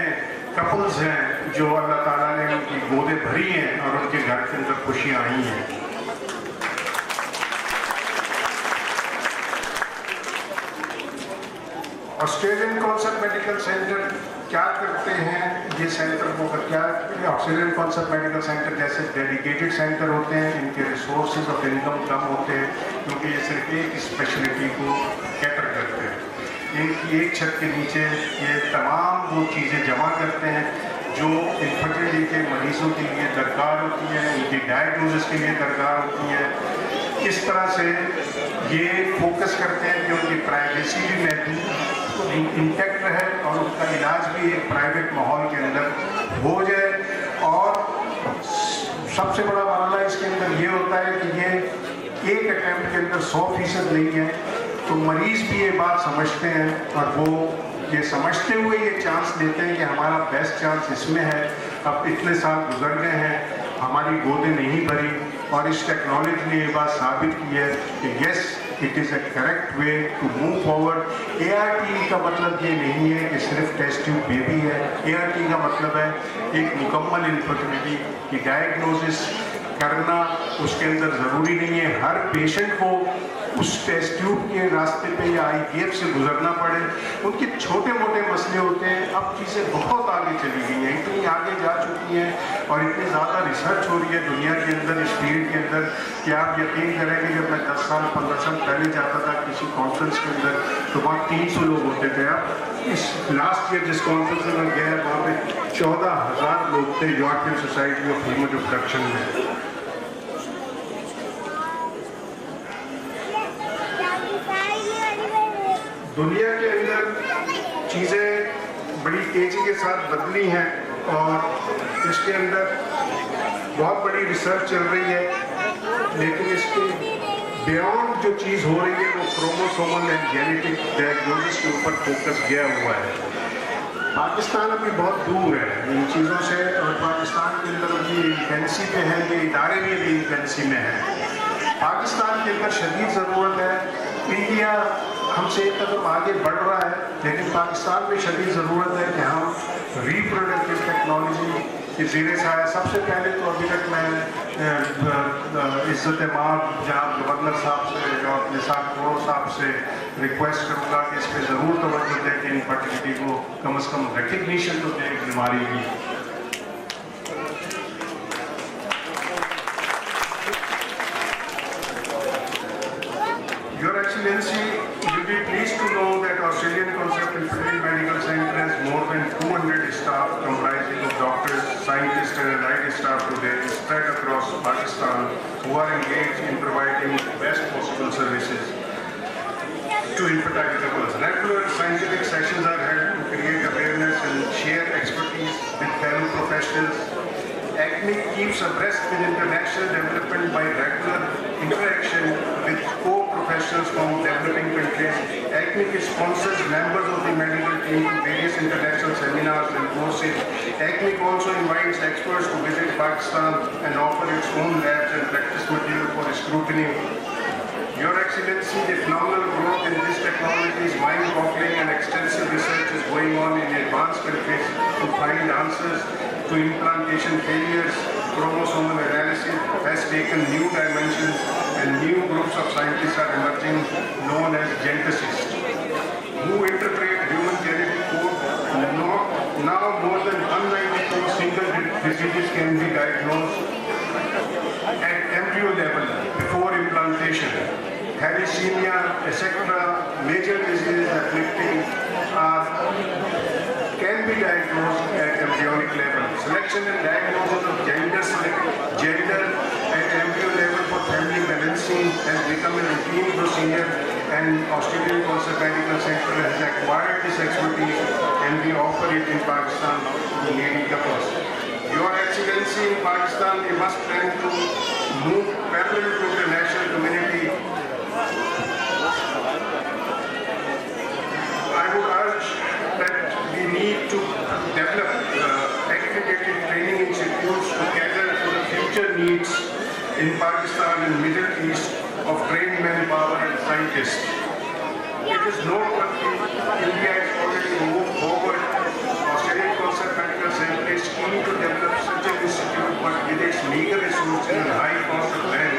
कपल्स हैं जो अल्लाह ताला ने उनकी गोदें भरी हैं और उनके घर के अंदर खुशियाँ आई हैं। ऑस्ट्रेलियन कॉन्सेप्ट मेडिकल सेंटर क्या करते हैं, ये सेंटर को क्या ऑस्ट्रेलियन कॉन्सेप्ट मेडिकल सेंटर जैसे डेडिकेटेड सेंटर होते हैं, इनके रिसोर्सेज ऑफ इनकम कम होते हैं क्योंकि ये सिर्फ एक स्पेशलिटी को कैटर करते हैं। इनकी एक छत के नीचे ये तमाम वो चीज़ें जमा करते हैं जो इनफर्टिलिटी के मरीज़ों के लिए दरकार होती है, उनकी डायग्नोसिस के लिए दरकार होती है। इस तरह से ये फोकस करते हैं कि उनकी प्राइवेसी भी महफूज इंटैक्ट रहे और उनका इलाज भी एक प्राइवेट माहौल के अंदर हो जाए। और सबसे बड़ा मामला इसके अंदर ये होता है कि ये एक अटैम्प्ट के अंदर 100% नहीं है, तो मरीज़ भी ये बात समझते हैं और वो ये समझते हुए ये चांस लेते हैं कि हमारा बेस्ट चांस इसमें है। अब इतने साल गुजर गए हैं, हमारी गोदें नहीं भरी और इस टेक्नोलॉजी ने ये बात साबित की है कि yes it is a correct way to move forward. ART का मतलब ये नहीं है कि सिर्फ टेस्ट ट्यूब बेबी है। ART का मतलब है एक मुकम्मल इनफर्टिलिटी की डायग्नोसिस करना। उसके अंदर ज़रूरी नहीं है हर पेशेंट को उस टेस्ट ट्यूब के रास्ते पे या IVF से गुजरना पड़े। उनके छोटे मोटे मसले होते हैं। अब चीज़ें बहुत आगे चली गई हैं, इतनी आगे जा चुकी हैं और इतनी ज़्यादा रिसर्च हो रही है दुनिया के अंदर इस फील्ड के अंदर कि आप यकीन करेंगे जब मैं 10 साल 15 साल पहले जाता था किसी कॉन्फ्रेंस के अंदर तो वहाँ 300 लोग होते थे। अब इस लास्ट ईयर जिस कॉन्फ्रेंस में मैं गया वहाँ पे 14,000 लोग थे European society of human reproduction में। दुनिया के अंदर चीज़ें बड़ी तेज़ी के साथ बदली हैं और इसके अंदर बहुत बड़ी रिसर्च चल रही है, लेकिन इसके बियॉन्ड जो चीज़ हो रही है वो क्रोमोसोमल एंड जेनेटिक डायग्नोसिस के ऊपर फोकस गया हुआ है। पाकिस्तान अभी बहुत दूर है इन चीज़ों से और पाकिस्तान के अंदर अभी इंफेंसी पे है, ये इदारे भी अभी इंफेंसी में हैं। पाकिस्तान के अंदर शदीद ज़रूरत है। इंडिया हमसे एक कदम आगे बढ़ रहा है, लेकिन पाकिस्तान में शदीद ज़रूरत है कि हम रिप्रोडक्टिव टेक्नोलॉजी के ज़रिए से आए। सबसे पहले तो अभी तक मैं इज़्ज़त माब जनाब गवर्नर साहब से और निसार कौर साहब से रिक्वेस्ट करूँगा कि इस पर ज़रूर तवज्जो दें कि इनफर्टिलिटी को कम से कम रिकग्निशन तो दें बीमारी की। Your Excellency, you'll be pleased to know that Australian Concept Infertility Medical Center has more than 200 staff comprising of doctors, scientists and allied staff today spread across Pakistan who are engaged in providing the best possible services to infertile couples. Regular scientific sessions are held to create awareness and share expertise with fellow professionals. ACME keeps abreast with international development by regular interaction with co-professionals from developing countries. ACME sponsors members of the medical team to various international seminars and courses. ACME also invites experts to visit Pakistan and offer its own labs and practice material for scrutiny. Your Excellency, the phenomenal growth in this technology is mind-boggling and extensive research is going on in advanced countries to find answers to implantation failures. Chromosomal analysis has taken new dimensions and new groups of scientists are emerging known as geneticists who interpret human genetic code. Now more than 194 single diseases can be diagnosed at embryo level before implantation. Thalassemia, etc. major diseases afflicting can be diagnosed at embryonic level. Selection and diagnosis of gender at embryo level for family balancing has become a routine procedure, and Australian Concept Medical Center has acquired this expertise and we offer it in Pakistan to needy couples. Your Excellency, in Pakistan we must plan to move parallel to the national community. I would urge that we need to develop accredited training institutes to cater for the future needs in Pakistan and Middle East of trained manpower and scientists. It is noteworthy India has already moved forward. Australian Concept Medical Center is keen to develop such an institute, but with its meager resources and high cost of land,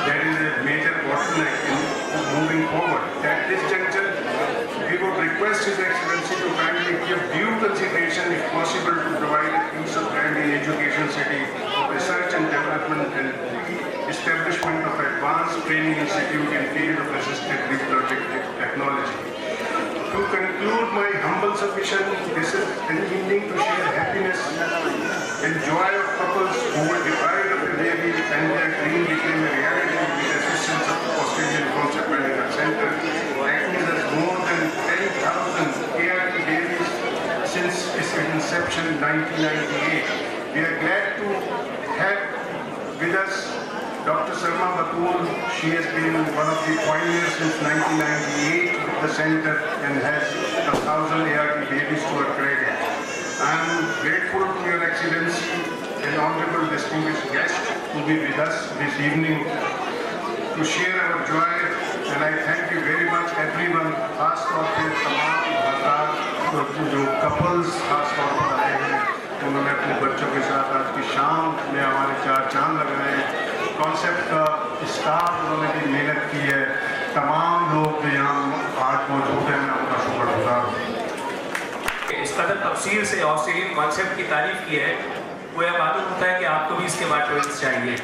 there is a major bottleneck in moving forward. At this juncture, we would request His Excellency to kindly give due consideration, if possible, to provide a piece of land in Education City for research and development and establishment of advanced training institute in field of assisted reproductive technology. To conclude my humble submission, this is an evening to share happiness and joy of couples who were deprived of a baby and their dream became a reality with the assistance of Australian Concept Medical Center. ACME has more than 10,000 ART babies since its inception in 1998. We are glad to have with us Dr. Salma Batul. She has been one of the pioneers since 1998 with the center and has 1,000 ART babies to her credit. I am grateful to Your Excellency and Honorable Distinguished guest to be with us this evening to share our joy, and I thank you very much everyone, खास तौर पे तमाम हज़रात जो कपल्स खास तौर पर आए हैं, उन्होंने अपने बच्चों के साथ आज की शाम में हमारे 4 चांद लगाए हैं। कॉन्सेप्ट का स्टाफ उन्होंने भी मेहनत की है, तमाम लोग जो यहाँ आज मौजूद हैं, मैं उनका शुक्रगुजार हूँ। इस कदर तफसील से ऑस्ट्रेलियन कॉन्सेप्ट की तारीफ की है, वो यह मालूम होता है कि आपको भी इसके बाद ट्विस्ट चाहिए।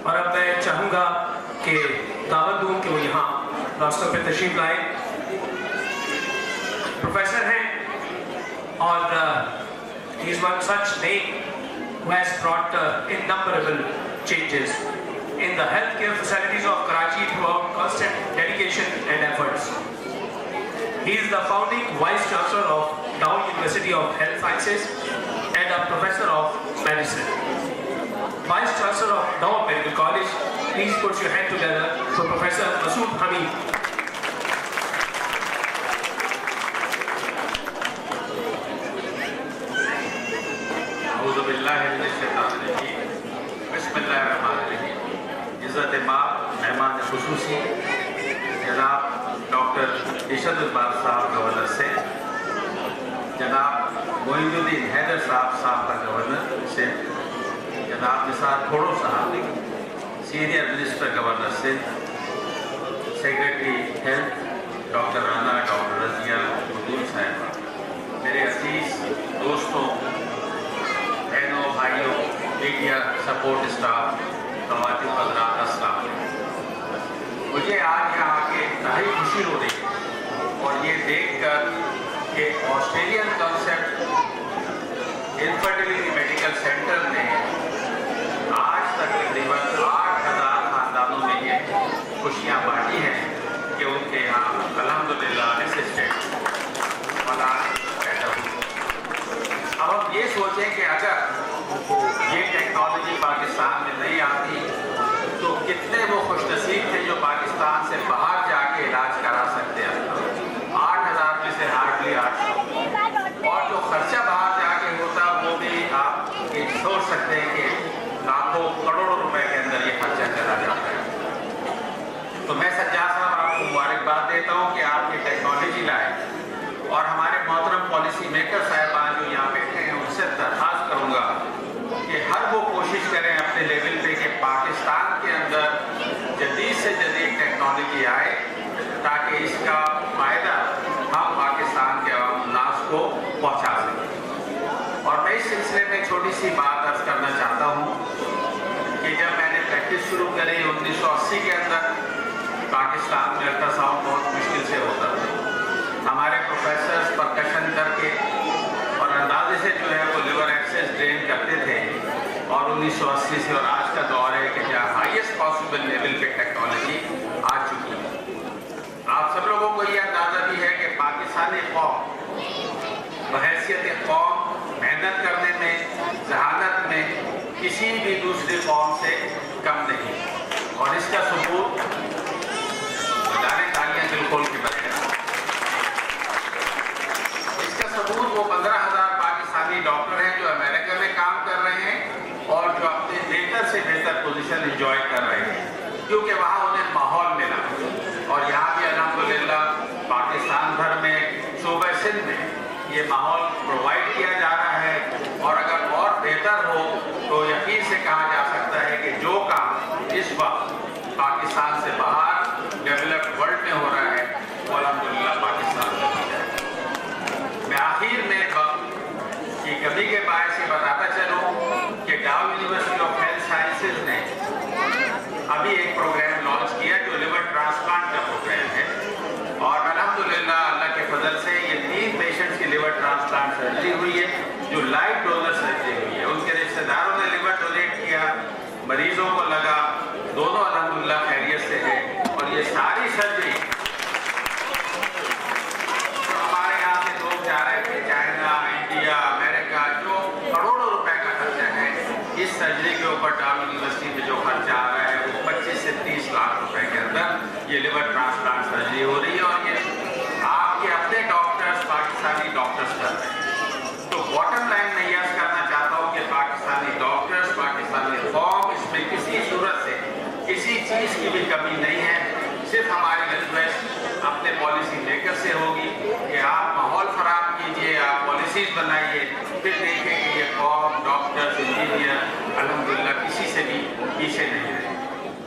और अब मैं चाहूँगा कि दावत दूँ कि वो यहाँ रास्ते पे तशरीफ लाए। प्रोफेसर हैं और he is one such name who has brought innumerable changes in the healthcare facilities of Karachi throughout constant dedication and efforts. He is the founding Vice Chancellor of Dow University of Health Sciences and a Professor of Medicine. Vice Chancellor of Dow Medical College, please put your hand together for Professor Masood Hamid. इज़्ज़त माब मेहमान खुसूसी जनाब डॉक्टर इशदुल बार साहब गवर्नर से, जनाब मोइनुद्दीन हैदर साहब का गवर्नर से, जनाब निसार खोड़ो साहब सीनियर मिनिस्टर गवर्नर से, secretary health doctor Rana, doctor Razia Batool साहिबा, मेरे अजीज दोस्तों, बहनों, भाइयों, मीडिया सपोर्ट स्टाफ, ख़वातीन हज़रात, अस्सलाम। मुझे आज यहाँ आके इंतहाई खुशी हो रही है और ये देखकर कि Australian concept infertility medical centre ने आज तक तकरीबन 8,000 खानदानों में ये खुशियाँ बांटी हैं कि उनके यहाँ अल्हम्दुलिल्लाह असिस्टेंट औलाद पैदा हुई। अब हम ये सोचें कि अगर ये टेक्नोलॉजी पाकिस्तान में नहीं आती तो कितने वो खुशनसीब थे जो पाकिस्तान से बाहर जाके इलाज करा सकते हैं। 8,000 में से हार्डली 800, और जो खर्चा बाहर जाके होता वो भी आप ये सोच सकते हैं कि लाखों करोड़ों रुपए के अंदर ये खर्चा चला जाता है। तो मैं सज्जाद साहब आपको मुबारकबाद देता हूँ कि आप ये टेक्नोलॉजी लाए, और हमारे मोहतरम पॉलिसी मेकर साहिबान जो यहाँ बैठे हैं उनसे दरख्वास्त करूँगा कि हर वो कोशिश करें अपने लेवल पे कि पाकिस्तान के अंदर जदीद से जदीद टेक्नोलॉजी आए ताकि इसका फ़ायदा हम पाकिस्तान के नास को पहुँचा सकें। और मैं इस सिलसिले में छोटी सी बात अर्ज करना चाहता हूँ कि जब मैंने प्रैक्टिस शुरू करी 1980 के अंदर, पाकिस्तान में अल्ट्रासाउंड बहुत मुश्किल से होता था। हमारे प्रोफेसर्स परकशन करके और अंदाजे से जो है वो लिवर एक्सेस ड्रेन करते थे, और 1980 से और आज का दौर है कि जहाँ हाईएस्ट पॉसिबल लेवल पे टेक्नोलॉजी आ चुकी है। आप सब लोगों को ये अंदाज़ा भी है कि पाकिस्तानी कौम बहैसियत कौम मेहनत करने में, जहानत में किसी भी दूसरी कौम से कम नहीं, और इसका सबूत तालियां दिल खोल के बनेगा। इसका सबूत वो 15,000 पाकिस्तानी डॉक्टर हैं जो अमेरिका में काम कर रहे हैं और जो अपने बेहतर से बेहतर पोजीशन एंजॉय कर रहे हैं, क्योंकि वहाँ उन्हें माहौल मिला। और यहाँ भी अल्हम्दुलिल्लाह पाकिस्तान भर में सूबे सिंध में ये माहौल प्रोवाइड किया जा रहा है, और अगर और बेहतर हो तो यकीन से कहा जा सकता है कि जो काम इस वक्त पाकिस्तान से बाहर डेवलप्ड वर्ल्ड में हो रहा है वो अल्हम्दुलिल्लाह पाकिस्तान में हो जाए। मैं आखिर में वक्त की कमी के बायस ये बताता चलूँ कि डाउ यूनिवर्सिटी ऑफ हेल्थ साइंसेज ने अभी एक प्रोग्राम लॉन्च किया जो लिवर ट्रांसप्लांट का प्रोग्राम है, और अल्हम्दुलिल्लाह अल्लाह के फजल से ये 3 पेशेंट्स की लिवर ट्रांसप्लांट सर्जरी हुई है जो लाइव डोनर सर्जरी हुई है। उनके रिश्तेदारों ने लिवर डोनेट किया, मरीजों को लगा, दोनों अल्हम्दुलिल्लाह खैरियत से है। और ये सारी सर्जरी हमारे यहाँ से लोग जा रहे थे चाइना, इंडिया, अमेरिका, जो करोड़ों रुपए का खर्चा है, इस सर्जरी के ऊपर डाउ यूनिवर्सिटी में जो खर्चा आ रहा है वो 25 से 30 लाख रुपए के अंदर ये लिवर ट्रांसप्लांट सर्जरी हो रही है, और ये आपके अपने डॉक्टर्स पाकिस्तानी डॉक्टर्स कर रहे हैं। तो बॉटम लाइन मैं यह करना चाहता हूँ कि पाकिस्तानी डॉक्टर्स, पाकिस्तानी कौम, इसमें किसी सूरत से किसी चीज़ की भी कमी नहीं है। सिर्फ हमारी रिक्वेस्ट अपने पॉलिसी मेकर से होगी कि आप माहौल ख़राब कीजिए, आप पॉलिसीज़ बनाइए, फिर देखें कि ये कौम, डॉक्टर्स, इंजीनियर अल्हम्दुलिल्लाह किसी से भी पीछे नहीं रहे।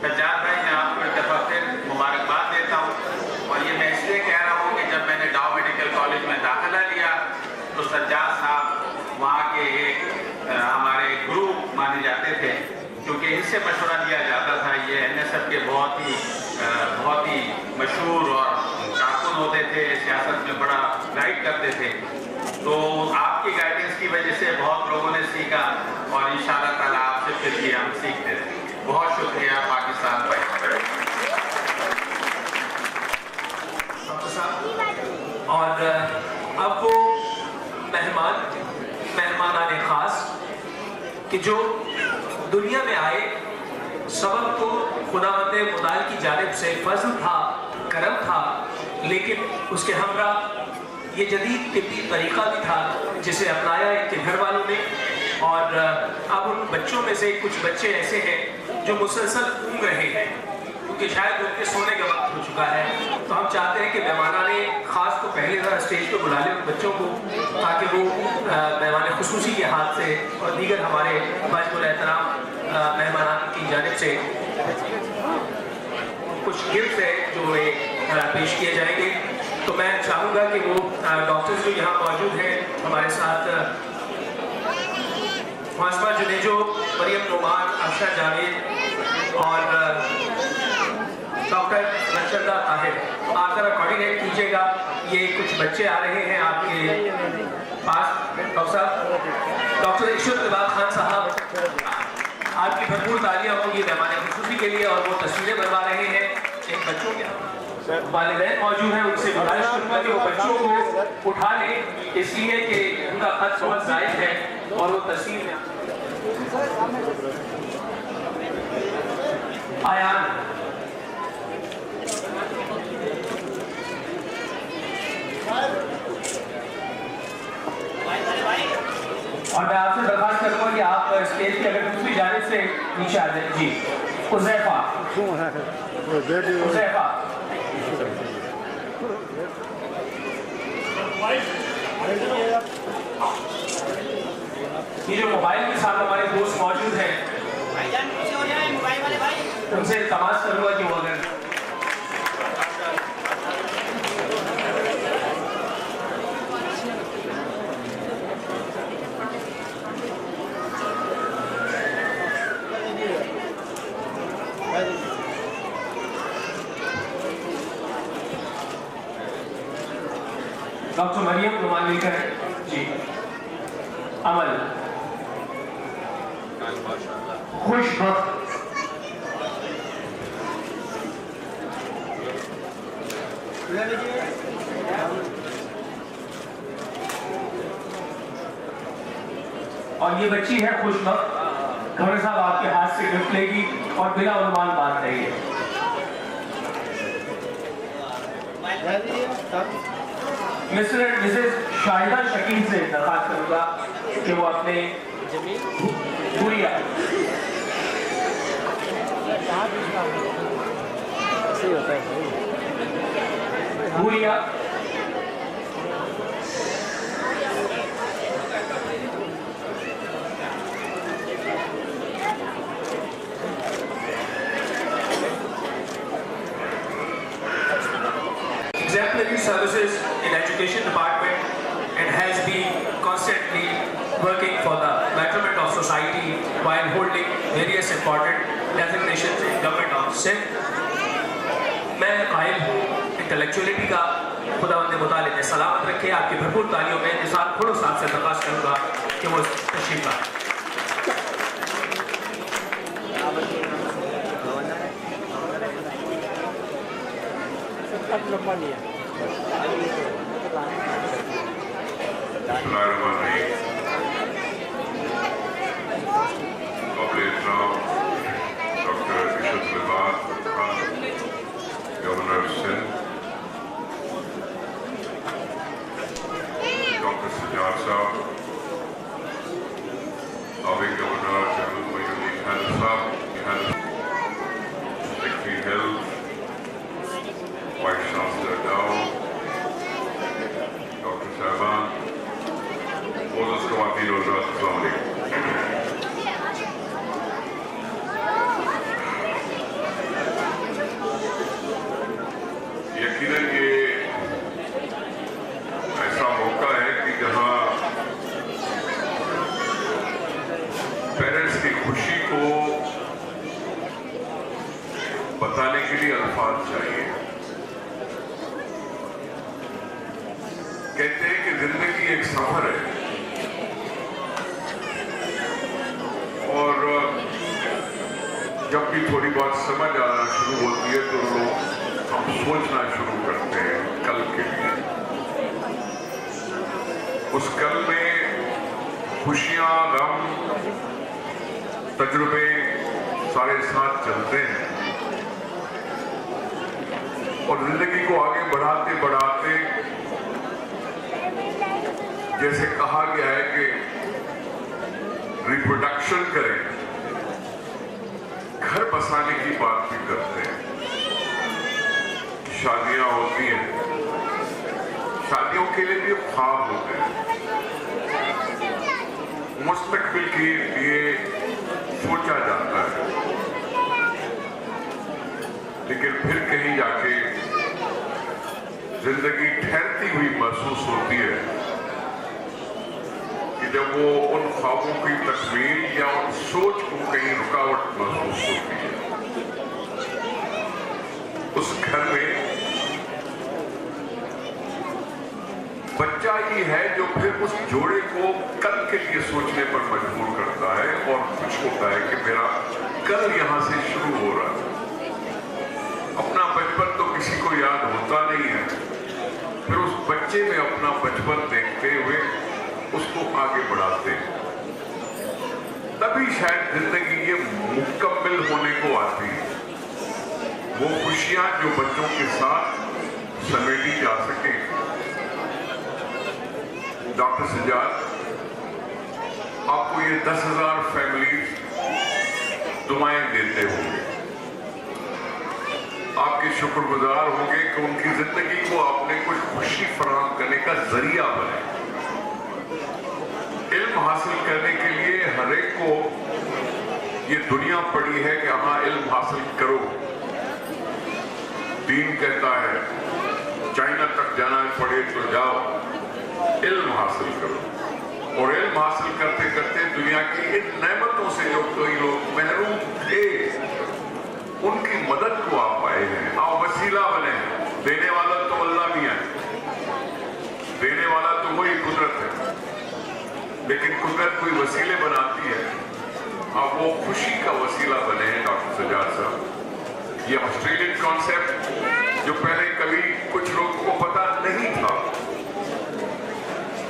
सज्जाद भाई, मैं आपको एक दफ़ा फिर मुबारकबाद देता हूँ, और ये मैं इसलिए कह रहा हूँ कि जब मैंने डाउ मेडिकल कॉलेज में दाखिला लिया तो सज्जाद साहब वहाँ के एक हमारे गुरु माने जाते थे, क्योंकि इनसे मशवरा दिया जाता था। ये NSF के बहुत ही मशहूर और कारकुन होते थे, सियासत में बड़ा गाइड करते थे। तो आपकी गाइडेंस की वजह से बहुत लोगों ने सीखा, और इंशाअल्लाह ताला आपसे फिर भी हम सीखते रहेंगे। बहुत शुक्रिया। पाकिस्तान सबब तो खुदावंद मुताल की जानिब से फजल था, करम था, लेकिन उसके हमरा ये जदीद तिब्बी तरीका भी था जिसे अपनाया इनके घर वालों ने। और अब उन बच्चों में से कुछ बच्चे ऐसे हैं जो मुसलसल ऊँग रहे हैं क्योंकि शायद उनके सोने का वक्त हो चुका है। तो हम चाहते हैं कि मेहमाना ने ख़ास को पहले ज़रा स्टेज पर बुला लें उन बच्चों को, ताकि वो मेहमान खुसूसी के हाथ से और दीगर हमारे वाजिबुल एहतराम मेहमान की जानिब से कुछ गिफ्ट है जो पेश किए जाएंगे। तो मैं चाहूँगा कि वो डॉक्टर्स जो यहाँ मौजूद हैं हमारे साथ, मासमा जुनेजो, मरियम नुमान, आशा जावेद और डॉक्टर रशदा ताहिर आकर कोऑर्डिनेट कीजिएगा। ये कुछ बच्चे आ रहे हैं आपके पास। डॉक्टर साहब, डॉक्टर इशरत खान साहब, आपकी भरपूर तालियां होंगी मेहमान खुशूसी के लिए। और वो तस्वीरें बनवा रहे हैं इन बच्चों के, वालिदैन मौजूद हैं, उनसे गुजारिश करूंगा कि वो बच्चों को उठा लें, इसलिए कि उनका खत बहुत जायज है और वो तस्वीर में आयान। और मैं आपसे दरख्वास्त करूंगा कि आप स्टेज की अगर दूसरी जानिब से नीचे आ जाए। जी, उज़ैफा, उज़ैफा। ये जो मोबाइल के साथ हमारे दोस्त मौजूद हैं, उनसे तमाश करूंगा कि वो अगर डॉक्टर मरियम नुमान लेकर जी। अमल, खुशबख्त, और ये बच्ची है खुशबख्त। खबर साहब आपके हाथ से गिफ्ट लेगी और बिला अनुमान बात करिए। Mister and Mrs Shahida Shakeel से दरख्वास्त करूंगा कि वो अपने गुड़िया गुड़िया exemplary services in education department and has been constantly working for the betterment of society while holding various important designations in government of Sindh. मैं कायल हूँ इंटेलेक्चुअलिटी का, खुदावंद मुताल ने सलामत रखे। आपकी भरपूर तालियों में निसार खुद साहब से दरख्वास्त करूँगा कि वो तशरीफ लाएं। Governor of Sindh, Dr. Sajjad Saab, Sabiq Governor General Moinuddin Khan Saab, Secretary Health, Vice Chancellor Dow, Dr. Sahiban, Moses Kawati Rozat, Assalamu Alaikum. यकीनन ये ऐसा मौका है कि जहां पेरेंट्स की खुशी को बताने के लिए अल्फाज चाहिए। कहते हैं कि जिंदगी एक सफर है और जब भी थोड़ी बात समझ आना शुरू होती है तो लोग हम सोचना शुरू करते हैं कल के लिए। उस कल में खुशियां, गम, तजुर्बे, सारे साथ चलते हैं और जिंदगी को आगे बढ़ाते बढ़ाते जैसे कहा गया है कि रिप्रोडक्शन करें, घर बसाने की बात भी करते हैं, शादियां होती हैं, शादियों के लिए भी ख्वाब होते हैं, मुस्तकबिल के लिए सोचा जाता है, लेकिन फिर कहीं जाके जिंदगी ठहरती हुई महसूस होती है कि जब वो उन ख्वाबों की तकमील या उन सोच को कहीं रुकावट महसूस होती है। उस घर में बच्चा ही है जो फिर उस जोड़े को कल के लिए सोचने पर मजबूर करता है और कुछ होता है कि मेरा कल यहां से शुरू हो रहा है। अपना बचपन तो किसी को याद होता नहीं है, फिर उस बच्चे में अपना बचपन देखते हुए उसको आगे बढ़ाते हैं, तभी शायद जिंदगी ये मुकम्मल होने को आती है। वो खुशियां जो बच्चों के साथ समेटी जा सके। डॉक्टर सजाद, आपको ये 10,000 फैमिलीज दुआएं देते होंगे, आपके शुक्रगुजार होंगे कि उनकी जिंदगी को आपने कुछ खुशी फराहम करने का जरिया बने। इल्म हासिल करने के लिए हर एक को ये दुनिया पड़ी है कि हाँ इल्म हासिल करो। दीन कहता है चाइना तक जाना पड़े तो जाओ, इल्म हासिल करो। और इल्म हासिल करते करते दुनिया की इन नेमतों से जो कोई लोग महरूम थे उनकी मदद को आप पाए हैं। आप वसीला बने। देने वाला तो अल्लाह भी है, देने वाला तो वही कुदरत है, लेकिन कुदरत कोई वसीले बनाती है। आप वो खुशी का वसीला बने हैं डॉक्टर सजाद साहब। ये ऑस्ट्रेलियन कॉन्सेप्ट जो पहले कभी कुछ लोगों को पता नहीं था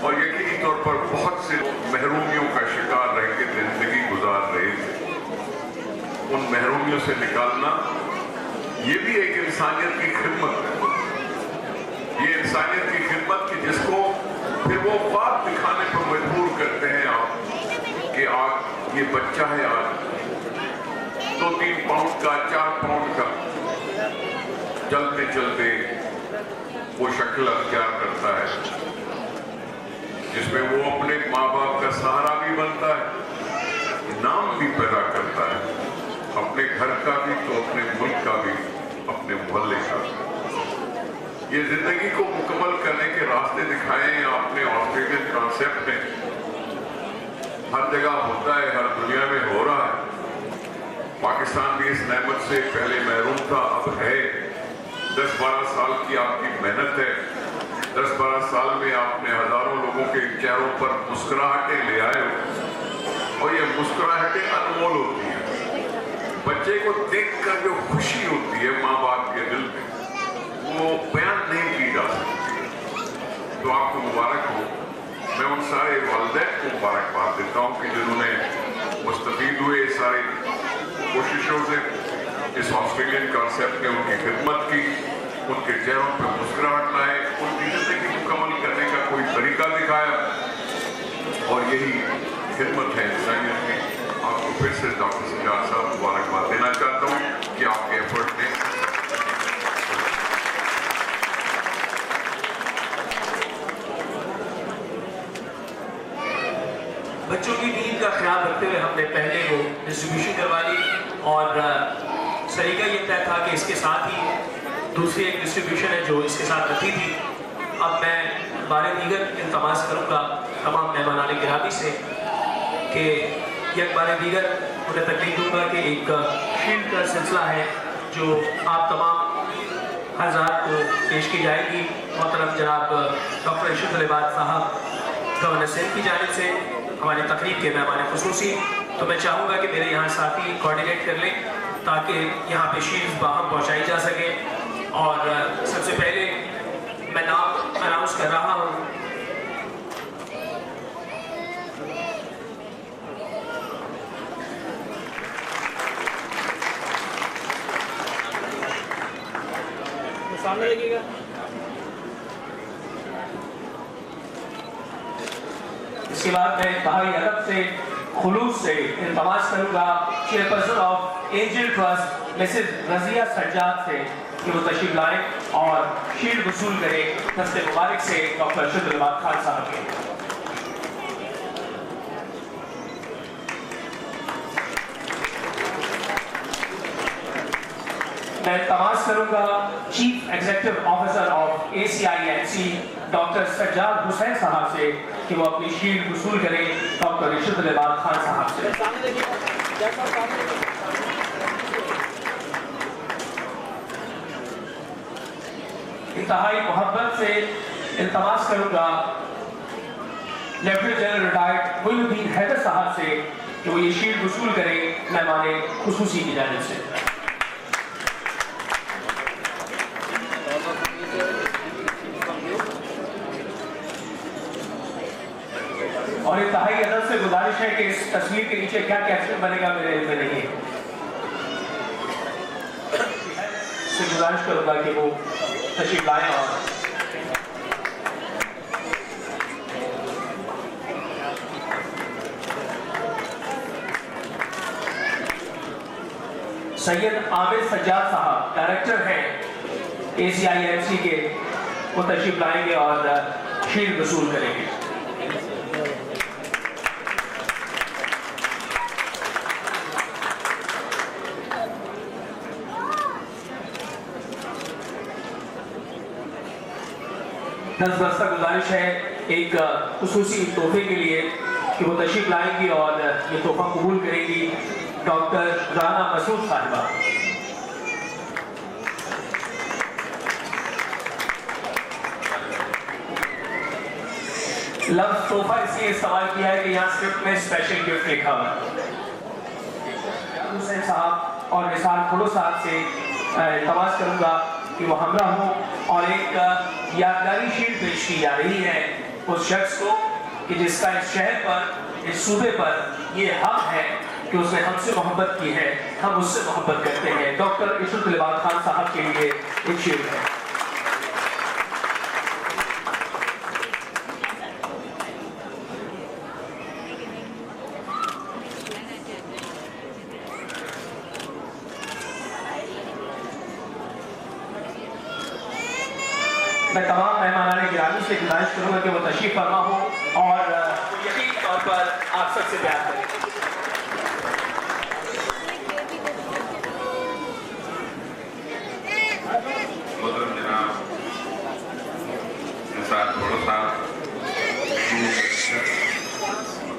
और यकीनी तौर पर बहुत से महरूमियों का शिकार रह के जिंदगी गुजार रहे थे, उन महरूमियों से निकालना ये भी एक इंसानियत की खिदमत है। ये इंसानियत की खिदमत की जिसको फिर वो बात दिखाने पर मजबूर करते हैं आप कि आज ये बच्चा है, आज 2-3 पाउंड का 4 पाउंड का, चलते चलते वो शक्ल अख्तियार करता है जिसमें वो अपने माँ बाप का सहारा भी बनता है, नाम भी पैदा करता है, अपने घर का भी तो अपने मुल्क का भी, अपने मोहल्ले का भी। ये जिंदगी को मुकम्मल करने के रास्ते दिखाए हैं आपने ऑस्ट्रेलियन कॉन्सेप्ट में। हर जगह होता है, हर दुनिया में हो रहा है। पाकिस्तान भी इस नेमत से पहले महरूम था, अब है। 10-12 साल की आपकी मेहनत है। 10-12 साल में आपने हजारों लोगों के चेहरों पर मुस्कुराहटें ले आए हो और ये मुस्कुराहटें अनमोल होती हैं। बच्चे को देखकर जो खुशी होती है माँ बाप के दिल में, वो बयान नहीं की जा सकती। तो आपको मुबारक हो। मैं उन सारे वालिदैन को मुबारकबाद देता हूँ कि जिन्होंने मुस्तफीद हुए इस सारी कोशिशों से, इस ऑस्ट्रेलियन कॉन्सेप्ट ने उनकी खिदमत की, उनके चेहरों पर मुस्कुराहट लाए, उनकी जिंदगी मुकम्मल करने का कोई तरीका दिखाया और यही खिदमत है इंसानियत की। आपको फिर से डॉक्टर सजाद साहब मुबारकबाद देना चाहता हूँ कि आपके एफर्ट ने बच्चों की नींद का ख्याल रखते हुए हमने पहले वो डिस्ट्रीब्यूशन करवा ली और सलीका ये तय था कि इसके साथ ही दूसरी एक डिस्ट्रीब्यूशन है जो इसके साथ रखी थी। अब मैं बारे दीगर इल्तमास करूँगा तमाम मेहमान गिरामी से कि एक बारे दीगर उन्हें तकलीफ दूँगा कि एक शील्ड का सिलसिला है जो आप तमाम हज़ार को पेश की जाएगी। मोहतरम जनाब डॉक्टर इशरत अलीबाद साहब गवर्नर सिंध की जानिब से हमारी तकरीब के मेहमान खुसूसी। तो मैं चाहूँगा कि मेरे यहाँ साथी कोऑर्डिनेट कर लें ताकि यहाँ पे शील्ड्स बाहर पहुँचाई जा सके। और सबसे पहले मैं नाम अनाउंस कर रहा हूँ। सामने लगेगा। इसके बाद मैं बहाई अदब से खुलूस से इल्तमास करूंगा chairperson of angel trust Mrs Razia Sajjad से कि वो तशरीफ लाएं और शील्ड वसूल करें दस्ते मुबारक से डॉक्टर अरशद उल-हक खान साहब के। मैं तमाश करूंगा chief executive officer of ACIMC doctor Sajjad Hussain साहब से कि वो अपनी शील्ड वसूल करें डॉक्टर अरशद उल-हक खान साहब से। इंतहाई मोहब्बत से इल्तमास करूंगा lieutenant general retired Moinuddin Haider साहब से कि वो ये शील्ड वसूल करें मेहमान खुसूसी की जानिब से। और इंतहाई अदब से गुजारिश है कि इस तस्वीर के नीचे क्या कैप्शन बनेगा मेरे इल्म में नहीं है, से गुजारिश करूंगा कि वो तशरीफ लाएं और सैयद आमिर सज्जाद साहब डायरेक्टर हैं ACIMC के, वो तशरीफ लाएंगे और शील्ड वसूल करेंगे। दस्ता गुजारिश है एक खुसूसी तोहफे के लिए कि वो तशरीफ लाएंगी और ये तोहफा कबूल करेंगी डॉक्टर राना मसूद साहिबा। लफ्ज तोहफा इसलिए इस्तेमाल किया है कि यहाँ स्क्रिप्ट में स्पेशल गिफ्ट लिखा हुआ है। हुसैन साहब और निसार खुलो साहब से तमाश करूंगा कि वो हमरा हो और एक यादगारी शील्ड पेश की जा रही है उस शख्स को कि जिसका इस शहर पर, इस सूबे पर ये हक है कि उसने हमसे मोहब्बत की है, हम उससे मोहब्बत करते हैं। डॉक्टर अरशद उल-हक खान साहब के लिए एक शील्ड है। मैं तमाम मेहमानाने गिरामी से गुजारिश करूंगा कि वो तशरीफ फरमा हो और यकीनी तौर पर आप सबसे प्यार करें। मोहतरम जनाब निसार खुलो साहब,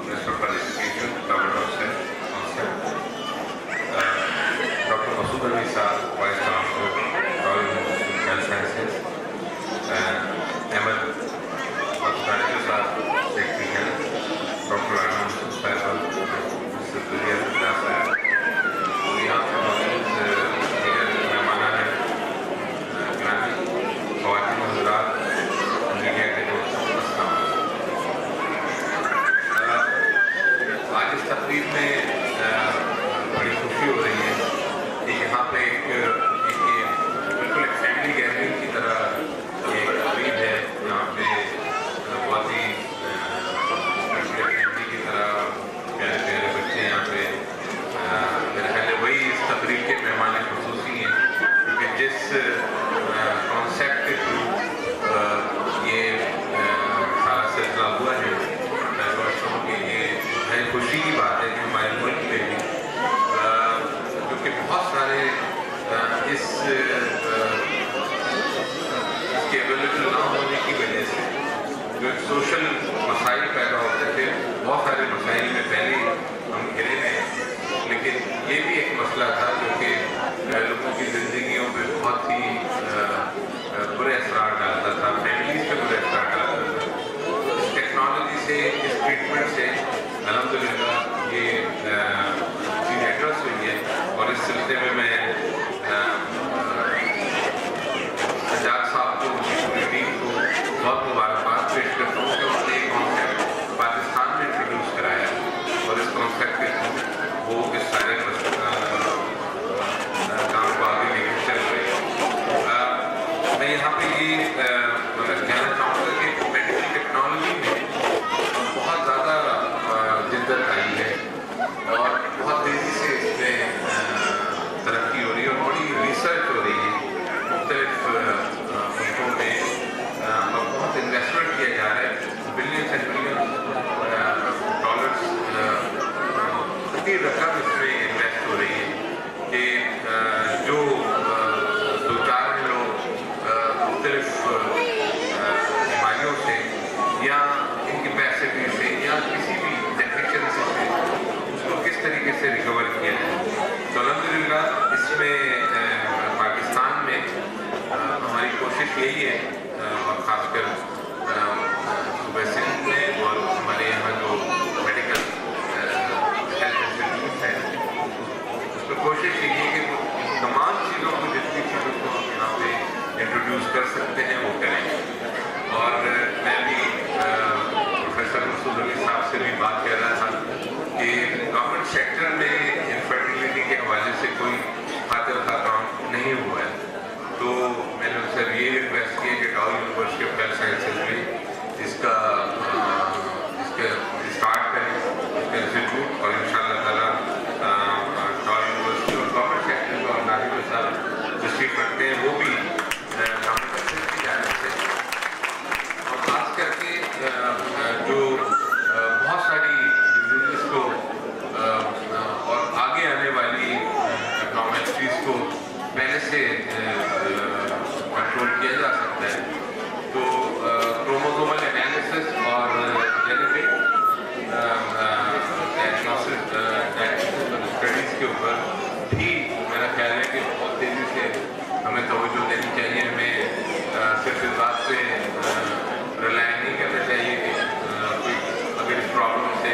minister for education doctor Masood Ali साहब, vice chancellor royal university health sciences, Ahmed Mastani साहब secretary health, doctor Rana Masood साहब, मिस्टर दुनिया सज्जाद साहब, और यहाँ पे मौजूद दीगर मेहमान हैं, गिरामी ख़वातीन और हज़रात, मीडिया के दोस्तों, अस्सलाम वालेकुम। आज इस तकरीब में बड़ी खुशी हो रही है कि यहाँ पे एक बिल्कुल एक फैमिली गैदरिंग की तरह तकरीब है, यहाँ पे बहुत ही फैमिली की तरह प्यारे प्यारे बच्चे यहाँ पे मेरे ख्याल वही इस तकरीब के मेहमान खुसूसी हैं, क्योंकि जिस कॉन्सेप्ट के थ्रू ये सारा सिलसिला हुआ है, मैं समझता हूँ कि ये बहुत खुशी की बात है कि हमारे मुल्क में भी क्योंकि बहुत सारे यही है और ख़ासकर सुबह सिंध में और हमारे यहाँ जो मेडिकल हेल्थ इंस्टीट्यूट है उसमें कोशिश यही है कि तमाम चीज़ों को जितनी चीज़ों को हम यहाँ पे इंट्रोड्यूस कर सकते हैं वो करें। और मैं भी प्रोफेसर मसूद अली साहब से भी बात कर रहा था कि गवर्नमेंट सेक्टर में इनफर्टिलिटी के हवाले से कोई खातिर का काम नहीं हुआ है, तो मैंने उनसे ये रिक्वेस्ट की कि डाउ यूनिवर्सिटी ऑफ हेल्थ साइंसेज में इसका स्टार्ट करें इसका इंस्टीट्यूट, और इंशाअल्लाह ताला डाउ यूनिवर्सिटी और गवर्नमेंट सेक्टर जो नाजिम साहब रिसीव करते हैं वो भी की जाने से, और ख़ास करके जो बहुत सारी डिजीज़ को और आगे आने वाली एब्नॉर्मैलिटीज़ को पहले से कंट्रोल किया जा सकता है। तो क्रोमोसोमल एनालिसिस और जेनेटिक डायग्नोसिस स्टडीज़ के ऊपर भी मेरा ख्याल है कि बहुत तेज़ी से हमें तवज्जो देनी चाहिए। हमें सिर्फ इस बात पे रिलाय नहीं करना चाहिए कि कोई अगर इस प्रॉब्लम से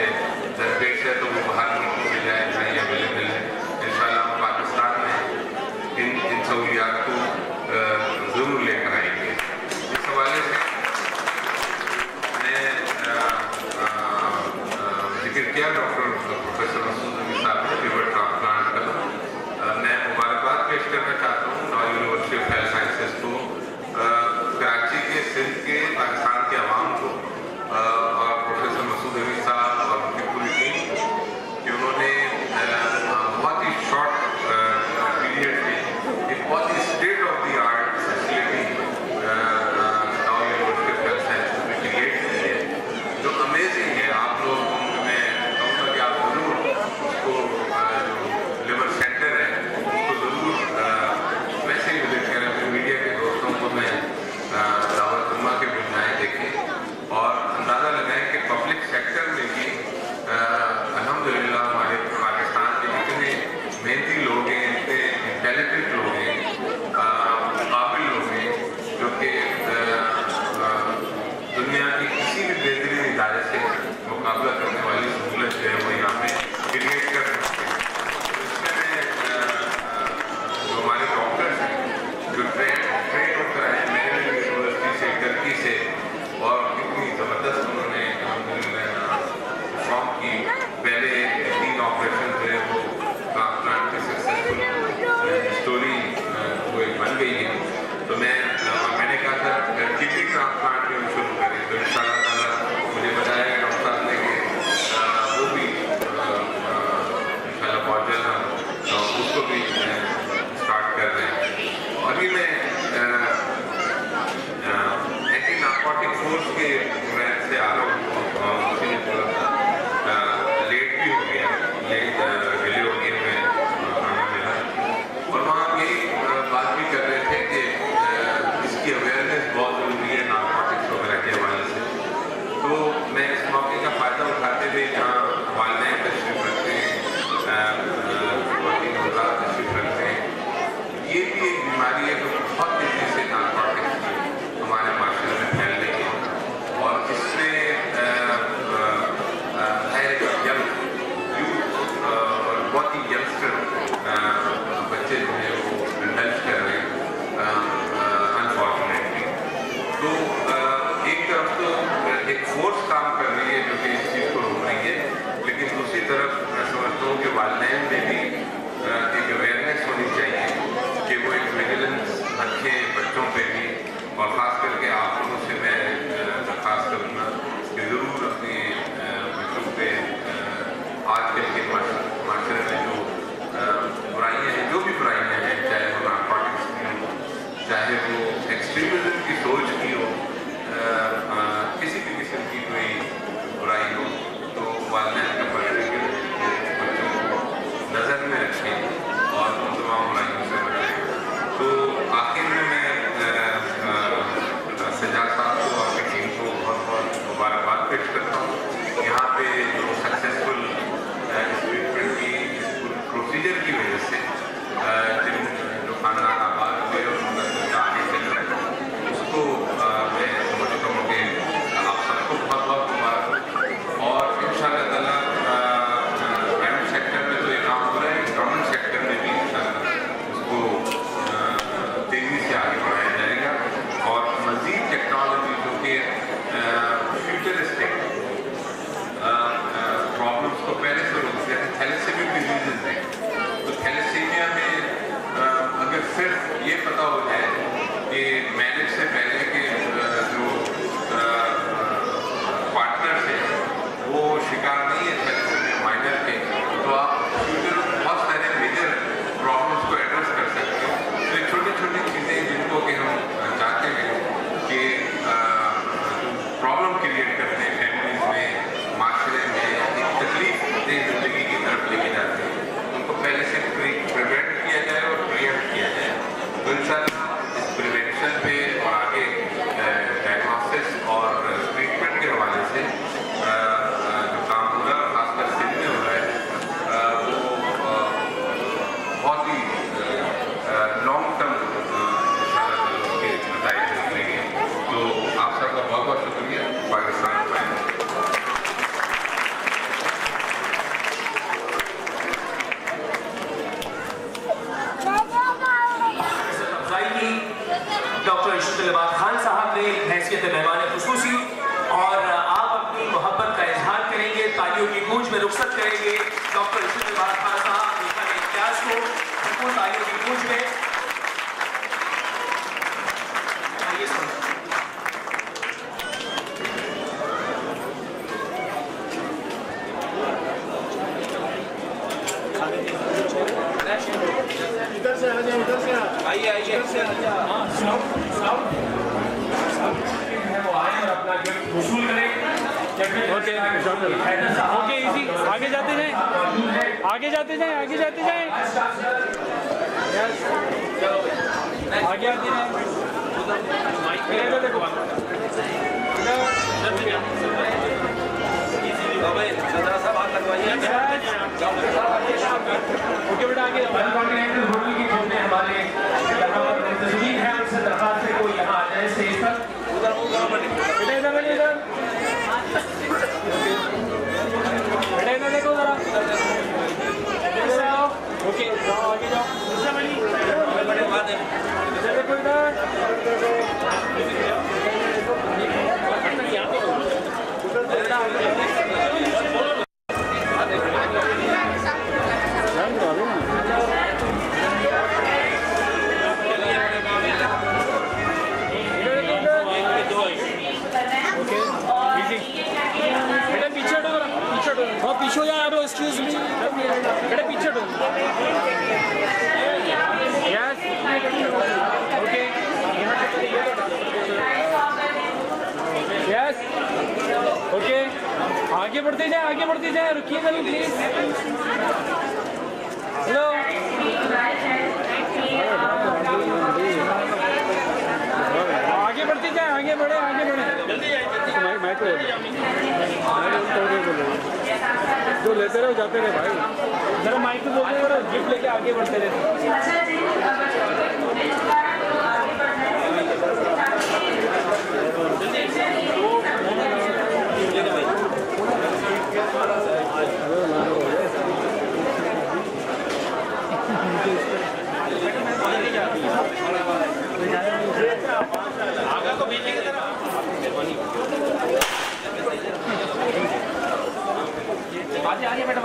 दरपेश है तो वो बाहर मुल्क में जाए जहाँ अवेलेबल है। इंशाअल्लाह हम पाकिस्तान में इन सहूलियात को ज़रूर लेकर आएंगे। इस हवाले से सिर्फ ये पता हो जाए कि मैरिज से पहले के जो पार्टनर्स हैं वो शिकार नहीं है सेक्स में माइनर के, तो आप फ्यूचर बहुत सारे मेजर प्रॉब्लम्स को एड्रेस कर सकते हैं। तो ये छोटी छोटी चीज़ें जिनको कि हम चाहते हैं कि प्रॉब्लम क्रिएट करते हैं फैमिलीज में, माशरे में, एक तकलीफ ज़िंदगी की तरफ लेके जाते हैं, उनको पहले से प्रिवेंट किया जाए और प्रिएम्प्ट किया जाए। तो इंशाल्लाह इस प्रिवेंशन पे और आगे डायग्नोसिस और ट्रीटमेंट के हवाले से जो काम हो रहा है, खासकर सिंध में हो रहा है, वो बहुत ही लॉन्ग टर्म के नतीजे निकलेंगे। तो आप सबका बहुत बहुत शुक्रिया। पाकिस्तान डॉक्टर इश्क़-ए-लिबास खान साहब ने हैसियत मेहमान खुसूसी, और आप अपनी मोहब्बत का इजहार करेंगे, तालियों की गूंज में रुखसत करेंगे। डॉक्टर इश्क़-ए-लिबास खान साहब अपने इम्तियाज को बिल्कुल तालियों की गूंज में आइए सुन। इधर से आ जाए, इधर से आइए आइए, वो आए और अपना गिफ्ट वसूल करें। ओके इजी, आगे जाते जाएं, आगे जाते जाएं, आगे जाते जाएं, आगे आते जाएं। देखो ओके बेटा आगे होटल की छोटे हमारे तस्वीर है, उनसे दरखास्त है कोई यहाँ आ जाए स्टेज पर। बेटा इधर बनिए, इधर बेटा इधर देखो जरा, इधर आओ। ओके जाओ आगे जाओ, इधर देखो, पीछे हो यार, एक्सक्यूज मी बेटा, पीछे हटो। यस ओके, यस ओके, आगे बढ़ते जाए, आगे बढ़ते जाए, रुकिए जरूर प्लीज। हेलो आगे बढ़ते जाए, आगे बढ़े, आगे बढ़े, माइक जो लेते रहो जाते रहे भाई, जरा माइक बोलते रहो, गिफ्ट लेके आगे बढ़ते रहे। आगे को भेजेंगे आगे बेटा,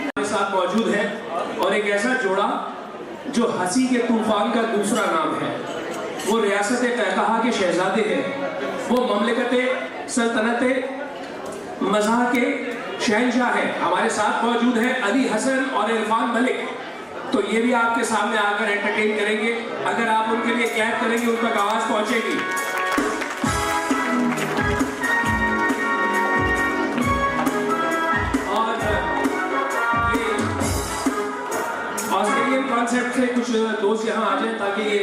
हमारे साथ मौजूद है और एक ऐसा जोड़ा जो हंसी के तूफान का दूसरा नाम है। वो रियासत कहकहा के शहजादे हैं, वो ममलिकत सल्तनत मज़ाह के शहंशाह है। हमारे साथ मौजूद है अली हसन और इरफान मलिक। तो ये भी आपके सामने आकर एंटरटेन करेंगे, अगर आप उनके लिए क्लैप करेंगे उन तक आवाज़ पहुंचेगी। और ये ऑस्ट्रेलियन कॉन्सेप्ट से कुछ दोस्त यहाँ आ जाए ताकि ये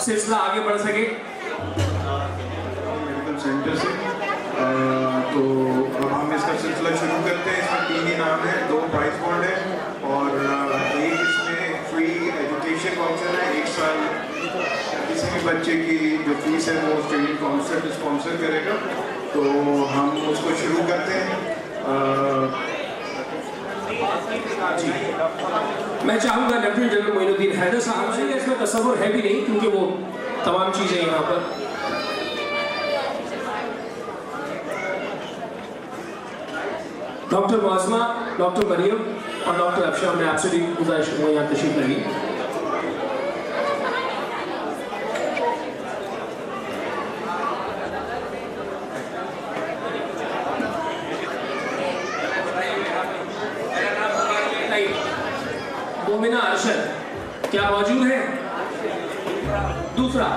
सिलसिला आगे बढ़ सके। मेडिकल सेंटर से तो अब हम इसका सिलसिला शुरू करते हैं। इसका 3 इनाम है, 2 प्राइज बॉन्ड है और एक इसमें फ्री एजुकेशन वाउचर है। 1 साल किसी भी बच्चे की जो फीस है वो ऑस्ट्रेलियन काउंसिल स्पॉन्सर करेगा। तो हम उसको शुरू करते हैं। जी मैं चाहूँगा लेफ्टिनेंट जनरल मोइनुद्दीन हैदर साहब से, इसमें तस्वुर है भी नहीं क्योंकि वो तमाम चीज़ें यहाँ पर डॉक्टर मौजमा, डॉक्टर मरियम और डॉक्टर अफशा, मैं आपसे भी गुजारिश करूँगा यहाँ तशरीफ लाइए। मोमिना अरशद क्या मौजूद है? दूसरा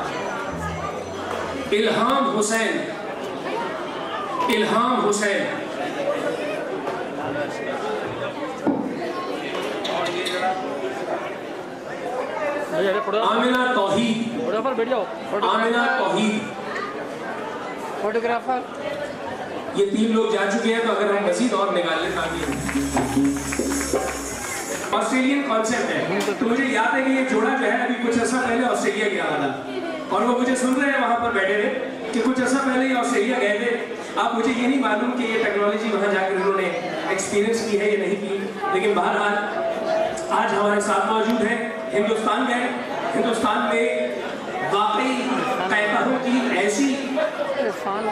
इल्हाम हुसैन, इल्हाम हुसैन। आमिना तौहीद, आमिना तौहीद। फोटोग्राफर। ये 3 लोग जा चुके हैं, तो अगर हम मजीद और निकाल लें ताकि ऑस्ट्रेलियन कॉन्सेप्ट है। तो मुझे याद है कि ये जोड़ा जो है अभी कुछ अर्सा पहले ऑस्ट्रेलिया गया था और वो मुझे सुन रहे हैं वहाँ पर बैठे हुए कि कुछ अर्सा पहले ये ऑस्ट्रेलिया गए थे। अब मुझे ये नहीं मालूम कि ये टेक्नोलॉजी वहाँ जाकर इन्होंने एक्सपीरियंस की है या नहीं की, लेकिन बहरहाल आज हमारे साथ मौजूद है। हिंदुस्तान गए, हिंदुस्तान में वाकई कहता की ऐसी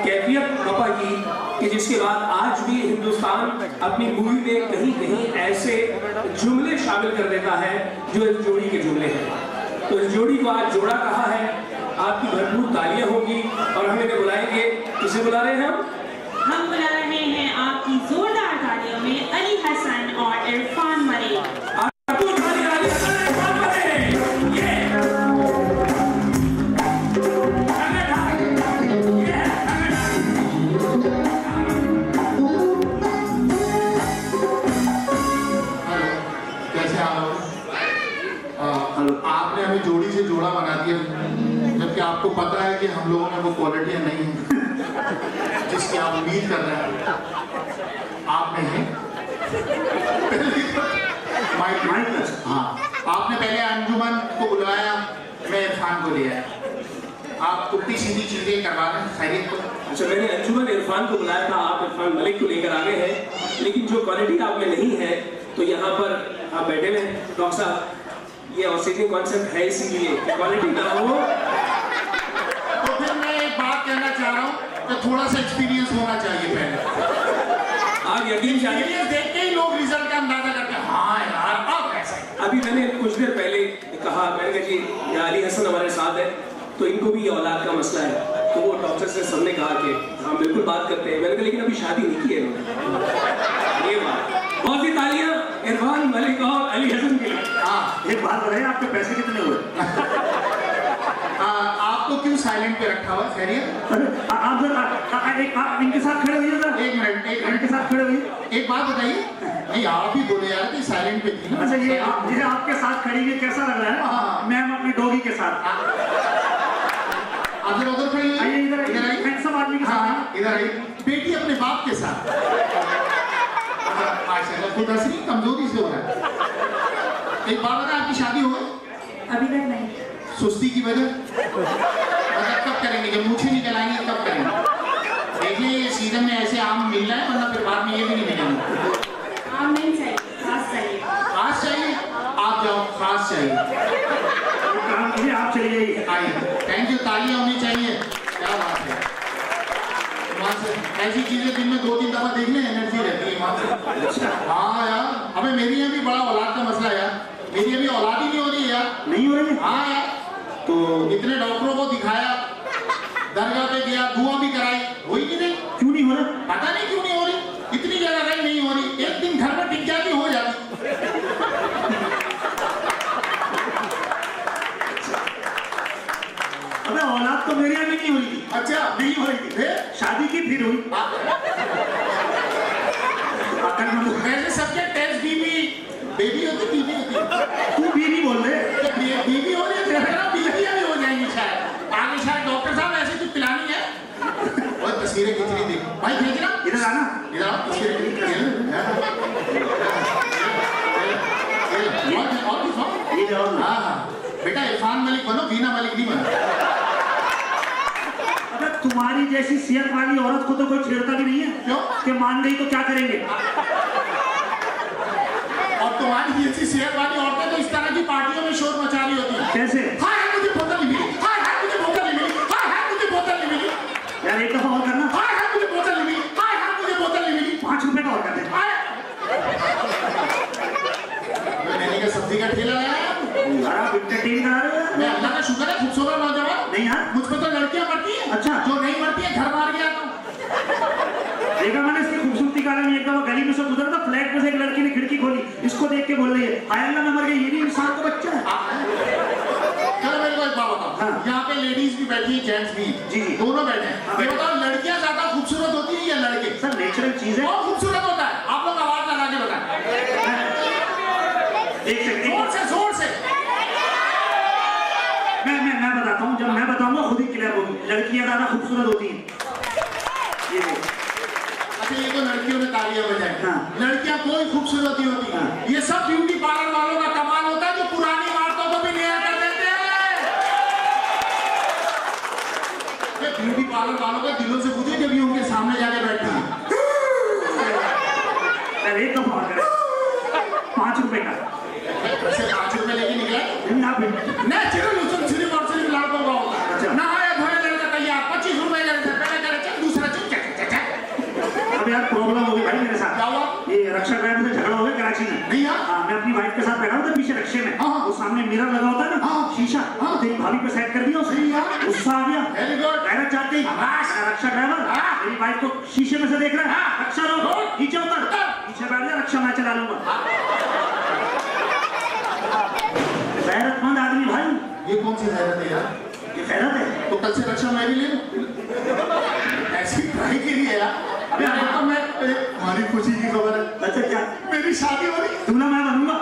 कैफियत बपा की कि जिसके बाद आज भी हिंदुस्तान अपनी मूवी में कहीं कहीं ऐसे जुमले शामिल कर देता है जो इस जोड़ी के जुमले हैं। तो इस जोड़ी को आज जोड़ा कहा है, आपकी भरपूर तालियां होगी और हम इन्हें बुलाएंगे। किसे बुला रहे हैं हम बुला रहे हैं आपकी जोरदार तालियों में अली हसन और इरफान मलिक। आपने हमें जोड़ी से जोड़ा बना दिया, जबकि आपको पता है कि हम लोगों में वो क्वालिटियां नहीं हैं जिसकी आप उम्मीद कर रहे हैं। आपने है हाँ, आपने पहले अंजुमन को बुलाया, मैं इरफान को ले आया। आप उतनी सीधी चीजें करवा दें खैरियत को। अच्छा, मैंने अंजुमन इरफान को बुलाया था, आप इरफान मलिक को लेकर आ गए हैं, लेकिन जो क्वालिटी आप में नहीं है तो यहाँ पर आप बैठे हुए हैं। डॉक्टर साहब, ये ऑस्ट्रेलियन कॉन्सेप्ट है इसीलिए क्वालिटी ना हो। तो फिर मैं एक बात कहना चाह रहा हूँ कि थोड़ा सा एक्सपीरियंस होना चाहिए पहले। आप यकीन एक्सपीरियंस देख के ही लोग रिजल्ट का अंदाजा करते हैं। हाँ यार, अब कैसा। अभी मैंने कुछ देर पहले कहा, मैंने कहा जी अली हसन हमारे साथ है तो इनको भी ये औलाद का मसला है। तो वो डॉक्टर से सबने कहा कि हम बिल्कुल बात करते हैं। मैंने कहा लेकिन अभी शादी नहीं की है इन्होंने। ये बात बहुत ही तालियां इरफान मलिक और अली हसन के लिए। हाँ, एक बात बताइए, आपके पैसे कितने हुए? आपको क्यों साइलेंट पे रखा हुआ है? खैरियत? आप इनके साथ खड़े होइए सर। एक मिनट, इनके साथ खड़े होइए। एक बात बताइए, नहीं आप ही बोले यार कि साइलेंट पे थी ना। अच्छा, ये आपके साथ खड़ी हुई कैसा लग रहा है? मैम अपनी डॉगी के साथ। अगर उधर खड़ी हुई, इधर आई, सब आदमी के साथ। इधर आई, बेटी अपने बाप के साथ। माशाल्लाह, खुद हंसी कमजोरी से हो रहा है। एक बात बता, आपकी शादी हो गई? अभी तक नहीं। सुस्ती की वजह? मतलब कब करेंगे? जब मूछें निकल आएंगे तब करेंगे। देखिए सीजन में ऐसे आम मिल रहा है, वरना फिर बाद में ये भी नहीं मिलेंगे। आम नहीं चाहिए, खास चाहिए। खास चाहिए? आप जाओ, खास चाहिए। काम कीजिए, आप चलिए। आइए, थैंक यू। तालियां होनी चाहिए। क्या बात है, ऐसी चीजें दिन में 2-3 दफा देखने एनर्जी रहती है वहाँ से। हाँ यार, अबे मेरी यहाँ भी बड़ा औलाद का मसला है यार। मेरी अभी औलाद ही नहीं हो रही है यार। नहीं हो रही है? हाँ यार, तो इतने डॉक्टरों को दिखाया, दरगाह पे गया, दुआ भी कराई, हुई कि नहीं? क्यों नहीं हो रही? पता नहीं क्यों नहीं हो रही। इतनी जगह गई, नहीं हो रही। एक दिन घर में टिक जाती, हो जाती। अबे औलाद तो मेरी अभी नहीं हुई थी। अच्छा, नहीं हो रही थी, शादी की फिर हुई। वैसे सबके टेस्ट बेबी होती, बीबी होती। तू बीबी बोल रहे? बीबी हो रही है, बीबियां भी हो जाएंगी शायद आगे। शायद डॉक्टर साहब ऐसे कुछ पिलानी है। और तस्वीरें खींच रही थी भाई, खींचना इधर आना, इधर आओ, तस्वीरें और हाँ हाँ बेटा, इरफान मलिक बनो, बीना मलिक नहीं बनो। अगर तुम्हारी जैसी सेहत वाली औरत को तो कोई छेड़ता भी नहीं है। क्यों? कि मान गई तो क्या करेंगे? और तुम्हारी जैसी सेहत वाली औरतें तो इस तरह की पार्टियों में शोर मचा रही होती है। कैसे? हाय हाय मुझे बोतल नहीं मिली, हाय हाय मुझे बोतल नहीं मिली, हाय हाय मुझे बोतल नहीं मिली। यार एक दफा और करना। हाय हाय मुझे बोतल नहीं मिली, हाय हाय मुझे बोतल नहीं मिली। 5 रुपए का और करते। एक बार मैंने इसकी खूबसूरती का आलम, एक दफा गली में से गुजरा था, फ्लैट में से एक लड़की ने खिड़की खोली, इसको देख के बोल रही है हाय अल्लाह मैं मर गई, ये भी इंसान का बच्चा है। चलो मेरे को एक बात बताओ, यहाँ पे लेडीज भी बैठी है, जेंट्स भी, जी दोनों बैठे हैं, ये बताओ लड़कियां ज्यादा खूबसूरत होती है या लड़के? सर नेचुरल चीज है, बहुत खूबसूरत होता है, आप लोग आवाज लगा के बताएं। एक सेकंड, जोर से जोर से। मैं बताता हूँ, जब मैं बताऊंगा खुद ही क्लियर होगी, लड़कियां ज्यादा खूबसूरत होती हैं। ये अच्छा ये तो लड़कियों में तालियां बजाएं, लड़कियां कोई खूबसूरत नहीं होती, ये सब ब्यूटी पार्लर वालों का कमाल होता है जो पुरानी इमारतों को भी नया कर देते हैं। ये ब्यूटी पार्लर वालों के दिलों से पूछे जब ये उनके सामने जाके बैठते हैं। एक दफा 5 रुपए का, 5 रुपए लेके निकला नेचुरल लड़कों का होता, नहाया धोया लड़का तैयार, 25 रुपए पहले करे चल, दूसरा चल। अब यार प्रॉब्लम हो गई भाई मेरे साथ। क्या हुआ? ये रक्षा ग्राम से झगड़ा हो गया कराची में। नहीं हाँ, मैं अपनी वाइफ के साथ बैठा था पीछे रक्षे में, वो सामने मिरर लगा होता है ना, शीशा, तेरी भाभी पे सेट कर दिया उसने, गुस्सा आ गया, डायरेक्ट जाते ही रक्षा ड्राइवर मेरी वाइफ को शीशे में से देख रहा है, रक्षा रोक, नीचे उतर, पीछे बैठ जा, रक्षा मैं चला लूंगा। गैरतमंद आदमी भाई। ये कौन सी गैरत है यार? ये गैरत है। तो कल से रक्षा मैं भी ले लूं, ऐसी ट्राई के लिए यार। अबे तो मैं हमारी खुशी की खबर है। अच्छा क्या? मेरी शादी हो रही, दूल्हा मैं बनूंगा।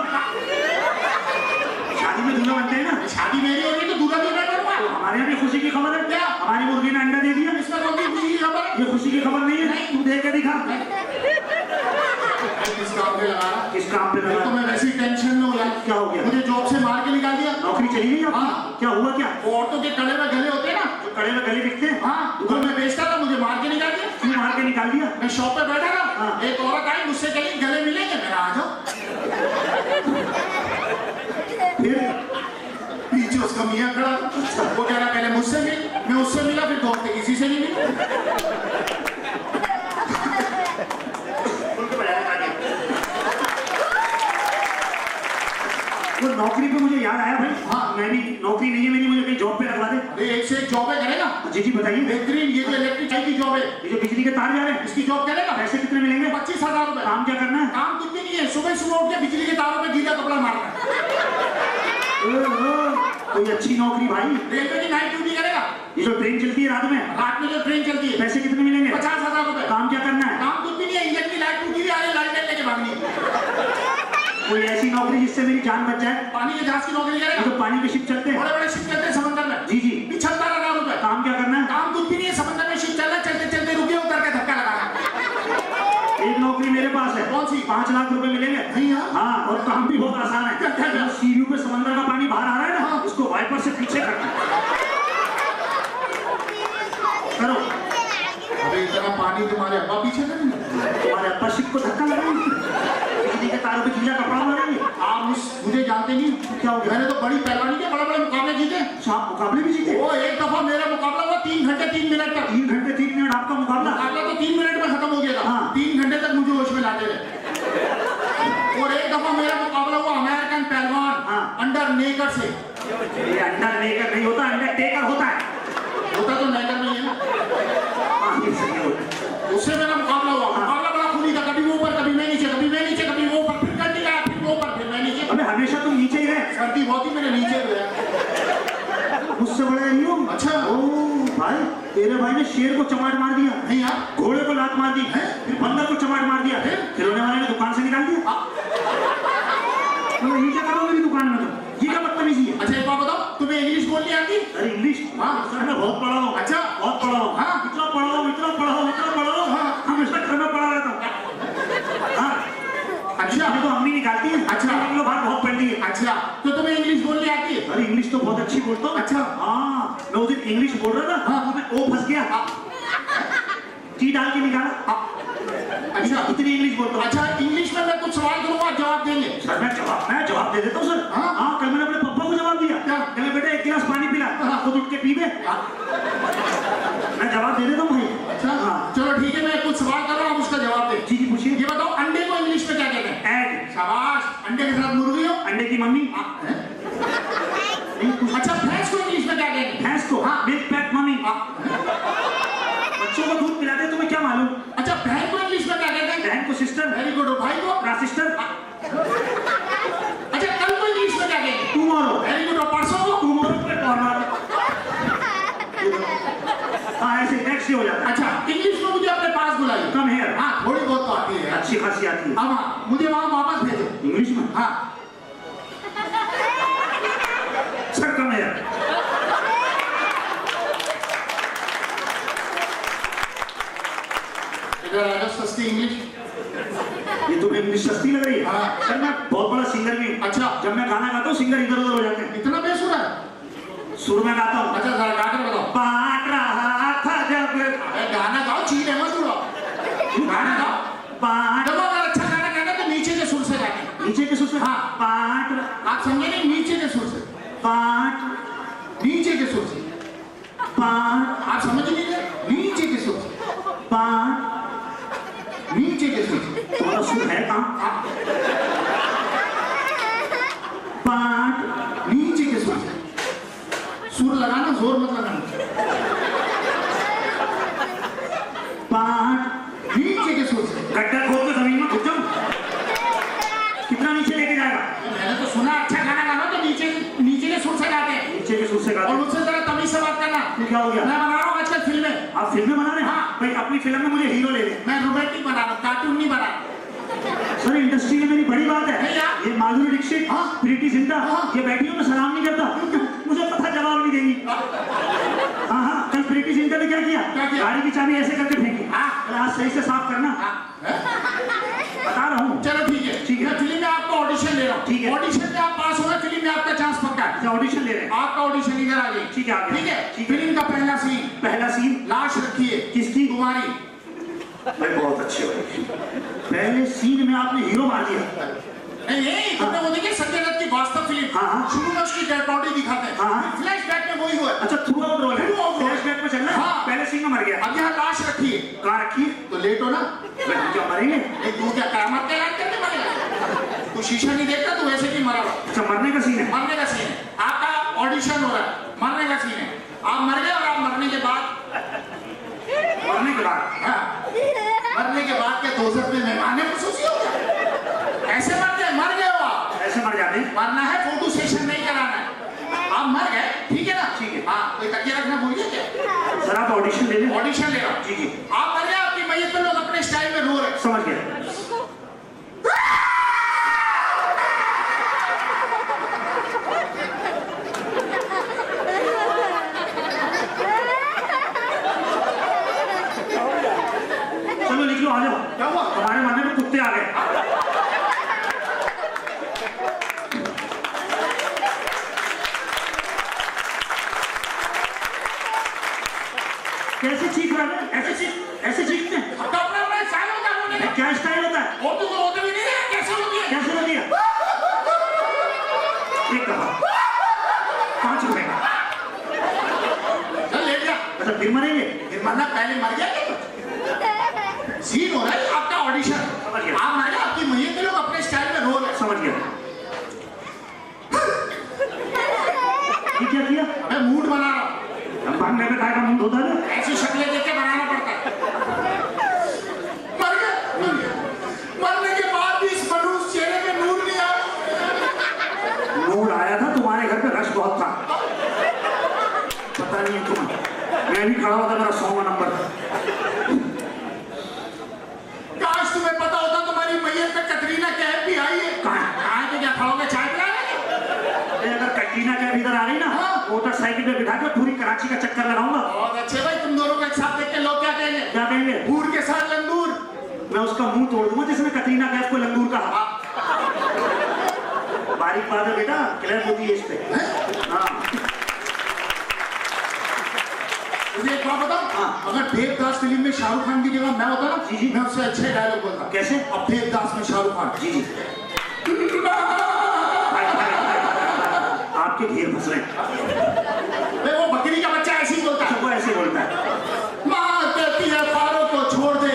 शादी में दूल्हा बनते हैं ना, शादी मेरी हो रही तो दूल्हा भी मैं बनूंगा। तो हमारे यहाँ भी खुशी की खबर है। क्या? हमारी मुर्गी ने अंडा दे दिया। इसमें कौन सी खुशी की खबर? ये खुशी की खबर नहीं है, तू दे के दिखा। किस काम पे लगा रहा? किस काम पे लगा? तो मैं वैसी टेंशन में हो यार। क्या हो गया? मुझे जॉब से मार के निकाल दिया। नौकरी चली गई आपकी? क्या हुआ क्या? औरतों के कड़े में गले होते हैं ना, जो कड़े में गले बिकते हैं, हाँ दुकान में बेचता था, मुझे मार के निकाल दिया। क्यों मार के निकाल दिया? मैं शॉप पे बैठा था, एक औरत आई मुझसे कही गले मिलेंगे, मेरा आ जाओ। फिर पीछे उसका मियां खड़ा, वो कह रहा पहले मुझसे मिल, मैं उससे मिला, फिर दोस्त किसी से नहीं मिला। वो नौकरी पे मुझे याद आया भाई। हाँ मैं भी, नौकरी नहीं है मेरी, मुझे कहीं जॉब पे लगवा दे। एक से एक जॉब है, करेगा? जी जी बताइए। बेहतरीन, ये जो इलेक्ट्रिक की जॉब है, ये जो बिजली के तार जा रहे हैं, इसकी जॉब करेगा? पैसे कितने मिलेंगे? 25,000 रुपए। काम क्या करना है? काम कुछ भी नहीं है, सुबह सुबह उठ के बिजली के तारों पे गीला कपड़ा मारना। कोई अच्छी नौकरी भाई। रेलवे की नाइट ड्यूटी करेगा? ये जो ट्रेन चलती है रात में जो ट्रेन चलती है, पैसे कितने मिलेंगे? 50,000 रुपए। काम क्या करना है? काम कुछ भी नहीं है, इंजन की लाइट टूटी हुई आ रही, लाइट लेके भागनी। कोई ऐसी नौकरी जिससे मेरी जान बच जाए? पानी के जहाज की नौकरी करेगा? तो पानी के शिप चलते हैं, बड़े बड़े शिप चलते हैं समंदर में। जी जी। 75,000 रुपए। काम क्या करना है? काम कुछ भी नहीं है, समंदर में शिप चल रहा है, चलते चलते रुके, उतर के धक्का लगाना। एक नौकरी मेरे पास है। कौन सी? 5 लाख रुपए मिलेंगे। नहीं हाँ, और काम भी बहुत आसान है। सीयू पे समंदर का पानी बाहर आ रहा है ना, उसको वाइपर से पीछे करना करो। अबे इतना पानी तुम्हारे अब्बा पीछे करेंगे? तुम्हारे अब्बा शिप को धक्का लगाएंगे, बिजली के तारों पे गीला कपड़ा मारेंगे। आप मुझे जानते नहीं, क्या हो गया? मैंने तो बड़ी पहलवानी के बड़े बड़े मुकाबले जीते। आप मुकाबले भी जीते? वो एक दफा मेरा मुकाबला हुआ 3 घंटे 3 मिनट तक। 3 घंटे 3 मिनट आपका मुकाबला? मुकाबला तो 3 मिनट में खत्म हो गया था। 3 घंटे तक मुझे होश में लाते रहे। और एक दफा मेरा मुकाबला हुआ अमेरिकन पहलवान अंडर नेकर से। ये अंडर नेकर नहीं होता, अंडर टेकर होता है। होता तो नेकर नहीं है ना। उससे मेरा मुकाबला हुआ, मुकाबला बड़ा खूनी था, कभी वो ऊपर कभी मैं नीचे, कभी मैं नीचे कभी वो ऊपर, फिर कंटी लाया, फिर वो ऊपर फिर मैं नीचे। अबे हमेशा तुम नीचे ही रहे। सर्दी बहुत ही मेरे नीचे हुआ। मुझसे बड़े नहीं हो? अच्छा। ओ भाई, तेरे भाई ने शेर को चमाट मार दिया। नहीं यार। घोड़े को लात मार दी, फिर बंदर को चमाट मार दिया, खिलौने वाले ने दुकान से निकाल दिया। तो नीचे करो मेरी दुकान में, तो ये क्या बदतमीजी है? अच्छा एक बात बताओ, तुम्हें इंग्लिश बोलनी आती? अरे इंग्लिश? हाँ सर मैं बहुत पढ़ा हूँ। अच्छा बहुत पढ़ा हूँ। हाँ इतना पढ़ा हूँ, इतना पढ़ा हूँ, इतना पढ़ा हूँ, हाँ हमेशा घर में पढ़ा रहता हूँ। हाँ अच्छा, तो अम्मी निकालती है। अच्छा निकलो बाहर, बहुत पढ़ ली है। अच्छा तो तुम्हें इंग्लिश बोलनी आती है? अरे इंग्लिश तो बहुत अच्छी बोलता हूँ। अच्छा हाँ, मैं उस दिन इंग्लिश बोल रहा था, हाँ मैं ओ फंस गया, टी डाल के निकाला। अच्छा इतनी इंग्लिश बोलता हूँ। अच्छा इंग्लिश में मैं कुछ सवाल करूँगा, जवाब देंगे? सर मैं जवाब दे देता हूँ सर। हाँ कल मैंने अपने पापा को जवाब दिया। क्या? कहने बेटा 1 गिलास पानी पिला, खुद उठ के पी दे। मैं जवाब दे देता हूँ भाई। अच्छा हाँ चलो ठीक है, मैं कुछ सवाल कर रहा हूँ, उसका जवाब दे। जी जी पूछिए। ये बताओ अंडे को इंग्लिश में क्या कहते हैं? एग। शाबाश। अंडे के साथ मुर्गी हो? अंडे की मम्मी। अच्छा भैंस को इंग्लिश में क्या कहते हैं? भैंस को? हाँ मिल्क पैक मम्मी। बच्चों को दूध पिलाते, तुम्हें क्या मालूम? अच्छा भैंस को सिस्टर। Very good. और भाई को? सिस्टर। अच्छा कल को इंग्लिश में क्या कहेंगे? टुमारो। Very good. और परसों को? टुमारो पे टुमारो। हाँ ऐसे नेक्स्ट हो जाता है। अच्छा इंग्लिश में मुझे अपने पास बुलाइए। Come here. हाँ थोड़ी बहुत तो आती है, अच्छी खासी आती है। अब हाँ मुझे वहाँ वापस भेजो इंग्लिश में। हाँ सर कम हियर। इधर आ जाओ। सस्ती इंग्लिश। ये तुम्हें इंग्लिश सस्ती लग रही है? हाँ। सर मैं बहुत बड़ा सिंगर भी। अच्छा। जब मैं गाना गाता हूँ सिंगर इधर उधर हो जाते हैं। इतना बेसुर है? सुर में गाता हूँ। अच्छा जरा गा कर बताओ। बांट रहा था जब। गाना गाओ, चीज है मत उड़ाओ। गाना गाओ। बांट। देखो अगर अच्छा गाना गाना तो नीचे के सुर से गाते। नीचे के सुर से? हाँ। बांट। आप समझे नहीं? नीचे के सुर से। बांट। नीचे के सुर से। बांट। आप समझ नहीं गए? नीचे के सुर से। बांट। नीचे के सुर से। तुम्हारा सुर है कहाँ? बांट। नीचे के सुर से। सुर लगाना, जोर मत लगाना। बांट। नीचे के सुर से। गड्ढा खोद के जमीन में घुस जाऊं? कितना नीचे लेके जाएगा? मैंने तो सुना अच्छा गाना गाना तो नीचे के सुर से गाते हैं। नीचे के सुर से गाते और हैं। मुझसे जरा तमीज से बात करना। क्या हो गया? मैं बना रहा हूँ आजकल फिल्में। आप फिल्में बना रहे हैं? हाँ। भाई अपनी फिल्म में मुझे हीरो ले लें। मैं रोमांटिक बना रहा हूँ, कार्टून नहीं बना रहा। सर इंडस्ट्री में मेरी बड़ी बात है। नहीं यार। ये माधुरी दीक्षित, प्रीति जिंटा, ये बैठी हूँ मैं सलाम नहीं करता, मुझे पता जवाब नहीं देगी। हाँ हाँ कल प्रीति जिंटा ने क्या किया? गाड़ी की चाबी ऐसे करके फेंकी। आज सही से साफ करना। बता रहा हूँ। चलो ठीक है। ठीक है। मैं फिल्म में आपको ऑडिशन ले रहा हूँ। ठीक है। ऑडिशन में आप पास हो गए, फिल्म में आपका चांस पक्का है। अच्छा ऑडिशन ले रहे हैं? आपका ऑडिशन इधर आ गई। ठीक है आ गया। ठीक है। ठीक है। फिल्म का पहला सीन। पहला सीन। लाश रखिए। किसकी? तुम्हारी। भाई बहुत अच्छे भाई। पहले सीन में आपने हीरो मार दिया। नहीं तुमने वो देखिए संजय दत्त की वास्तव फिल्म। हाँ। शुरू में उसकी डेड बॉडी दिखाते हैं। हाँ। फ्लैशबैक में वही हुआ। अच्छा थ्रू आउट रोल है। फ्लैशबैक में चलना है। हाँ। पहले सीन में मर गया। अब यहाँ लाश रखिए। कहाँ रखी? तो लेट हो ना। क्या मरेंगे? तू क्या कयामत का ऐलान करके मरेगा? तू शीशा नहीं देखता, तू वैसे भी मरा हुआ। अच्छा मरने का सीन है? मरने का सीन है। आपका ऑडिशन हो रहा है, मरने का सीन है। आप मर गए और आप मरने के बाद हाँ मरने के बाद के दोजख में मेहमान खुशूसी हो गया। ऐसे मर गए हो आप। ऐसे मर जाते हैं? मरना है, फोटो सेशन नहीं कराना है। आप मर गए, ठीक है ना? ठीक है। हाँ कोई तकिया रखना भूल गए क्या? सर आप ऑडिशन ले लें। ऑडिशन ले रहा हूँ। जी जी। आप मर गए, आपकी मैयत पे लोग अपने स्टाइल में रो रहे। समझ गया। चलो निकलो आ जाओ। क्या हुआ? हमारे मरने में कुत्ते आ गए। कैसे चीख रहा है? ऐसे चीखते हैं? तो अपना अपना स्टाइल होता है रोने का। क्या स्टाइल होता है? और तो रोते भी नहीं है, कैसे होती है? कैसे होती है? ये कहा कहाँ छुपेगा? चल ले लिया। अच्छा फिर मरेंगे? फिर मरना पहले मर गया क्या? सीन हो रहा है आपका ऑडिशन। समझ गया। आप मर गए, आपकी मैयत पे लोग अपने स्टाइल में रो रहे। समझ गया। ये क्या किया? मैं मूड बना रहा हूँ। भागने पे काय का मुंह धोता है? ऐसी शक्लें देख के बनाना पड़ता है। मर गए। मरने के बाद भी इस मनुष्य चेहरे पे नूर नहीं आया। नूर आया था, तुम्हारे घर पे रश बहुत था। पता नहीं है तुम्हें? मैं भी खड़ा हुआ था, मेरा 100वां नंबर था। काश तुम्हें पता होता तुम्हारी मैयत पे कटरीना कैफ भी आई है। कहाँ तो क्या खाओगे, चाय पिलाने? अगर कटरीना कैफ इधर आ रही ना, मोटरसाइकिल पे बिठा के पूरी कराची का चक्कर लगाऊंगा। बहुत अच्छे भाई, तुम दोनों का एक साथ देख के लोग क्या कहेंगे? क्या कहेंगे? हूर के साथ लंगूर। मैं उसका मुंह तोड़ दूंगा जिसने कटरीना कैफ को लंगूर कहा। बारीक बात है बेटा, क्लियर होती है इस पे। हाँ मुझे एक बात बताओ। हाँ। अगर देवदास फिल्म में शाहरुख खान की जगह मैं होता ना, जी जी, मैं उससे अच्छे डायलॉग बोलता। कैसे? अब देवदास में शाहरुख खान। जी जी। आपके घेर फंस रहे हैं। वो बकरी का बच्चा ऐसे ही बोलता है। वो ऐसे बोलता है। माँ कहती है फारूक को छोड़ दे,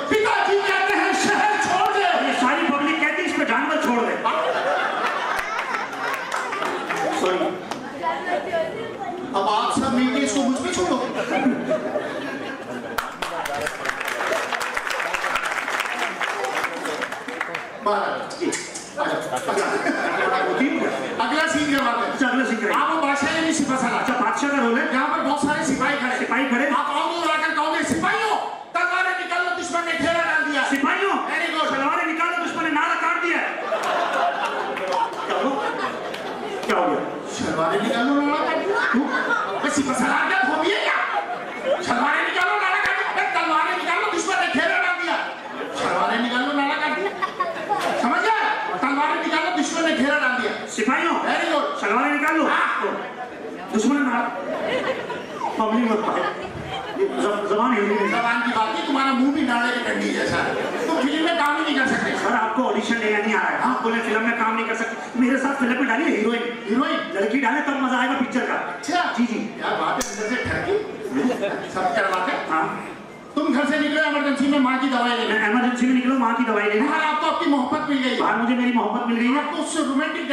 पिताजी कहते हैं शहर छोड़ दे। ये सारी पब्लिक कहती है इस पे जानवर छोड़ दे। सॉरी। अब आप सब मिलकर इसको मुझ पे छोड़ो। अगला सीन क्या बात है? अगला सीन आप वो बादशाह नहीं सिपा साला। अच्छा बादशाह का रोल है। यहाँ पर बहुत सारे सिपाही खड़े। आप आओगे और आकर कहोगे सिपाहियों तलवारें निकालो, दुश्मन ने घेरा डाल दिया। सिपाहियों तलवारें निकालो, दुश्मन ने नारा काट दिया। क्या हो गया? तलवारें निकालो, नारा काट दिया। सिपा साला क्या होगी है क्या? तलवारें निकालो, नारा काट दिया। तलवारें निकालो, दुश्मन ने घेरा डाल दिया। तलवारें निकालो, नारा काट दिया। समझ गए? तलवारें निकालो, दुश्मन ने घेरा डाल दिया। सिपाहियों वेरी गुड। तलवारें निकाल लो। दुश्मन ने पब्लिक मत जबान हिंदी में। जबान की बात नहीं, तुम्हारा मुंह भी नाले की डंडी जैसा है। तुम फिल्म में काम ही नहीं कर सकते। सर आपको ऑडिशन लेना नहीं आ रहा है। आप बोले फिल्म में काम नहीं कर सकते। मेरे साथ फिल्म में डालिए हीरोइन लड़की डाले तब मजा आएगा पिक्चर का। अच्छा जी यार बात है अंदर से ठहरकी सब करवाते। हाँ तुम घर से निकले इमरजेंसी में माँ की दवाई लेने। इमरजेंसी में निकलो माँ की दवाई लेने। बाहर आपको आपकी मोहब्बत मिल गई। बाहर मुझे मेरी मोहब्बत मिल गई है। आपको उससे रोमांटिक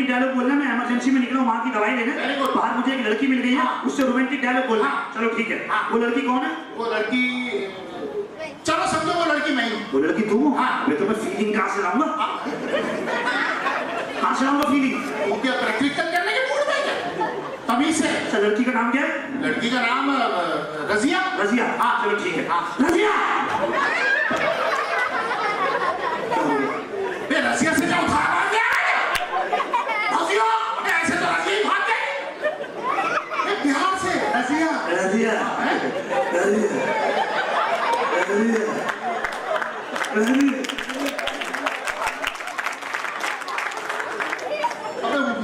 डायलॉग बोलना। मैं इमरजेंसी में निकला माँ की दवाई लेने। बाहर मुझे एक लड़की मिल गई है, उससे रोमांटिक डायलॉग बोलना। चलो ठीक है। वो लड़की कौन है? वो लड़की चलो समझो वो लड़की मैं हूँ। वो लड़की तुम हो? मैं तुम्हें फीलिंग कहाँ से लाऊंगा? कहाँ से लाऊंगा फीलिंग? वो क्या प्रैक्टिकल करने के मूड में है? तभी से। अच्छा लड़की का नाम क्या है? लड़की का नाम रजिया। हाँ चलो ठीक है। रजिया रजिया से क्या उठा मार दिया? रजिया ऐसे तो रजिया ही भाग गई बिहार से। रजिया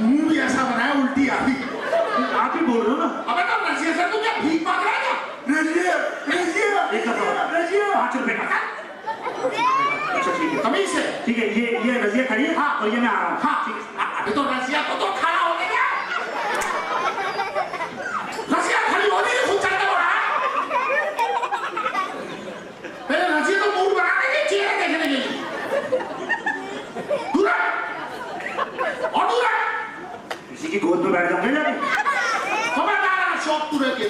मुंह भी ऐसा बनाया उल्टी आती। आप ही बोल रहे हो ना? अबे तो रजिया सर तू क्या भीख मांग रहा है क्या? रजिया 5 रुपए का। अच्छा ठीक है तमीज से। ठीक है ये रजिया खड़ी है। हाँ और ये मैं आ रहा हूँ। हाँ ठीक है। अभी तो रजिया को तो खड़ा हो गया। रजिया खड़ी हो रही है खुद चलता हो रहा है। पहले रजिया तो मूड बनाने के चेहरे देखने के लिए दूर और दूर किसी की गोद में बैठ जाऊंगे जाके। खबरदार शौक पूरे के।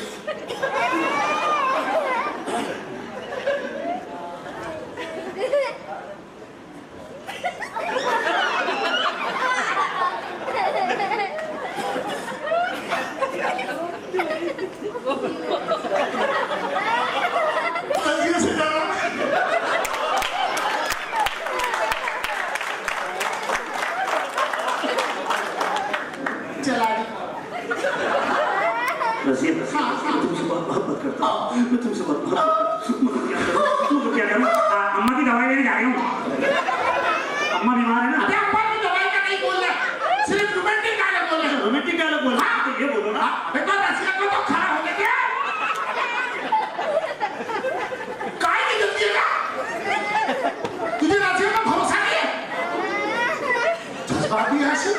अम्मा की दवाई लेने जा रही हूँ। अम्मा बीमार है ना? अरे अम्मा की दवाई का नहीं बोलना, सिर्फ रोमांटिक डायलॉग बोलना। रोमांटिक डायलॉग बोलना तो ये बोलो ना। अबे तो रसिया को तो खड़ा हो गया। काय की जल्दी है? तुझे रसिया का भरोसा नहीं है? जज्बाती है ऐसे।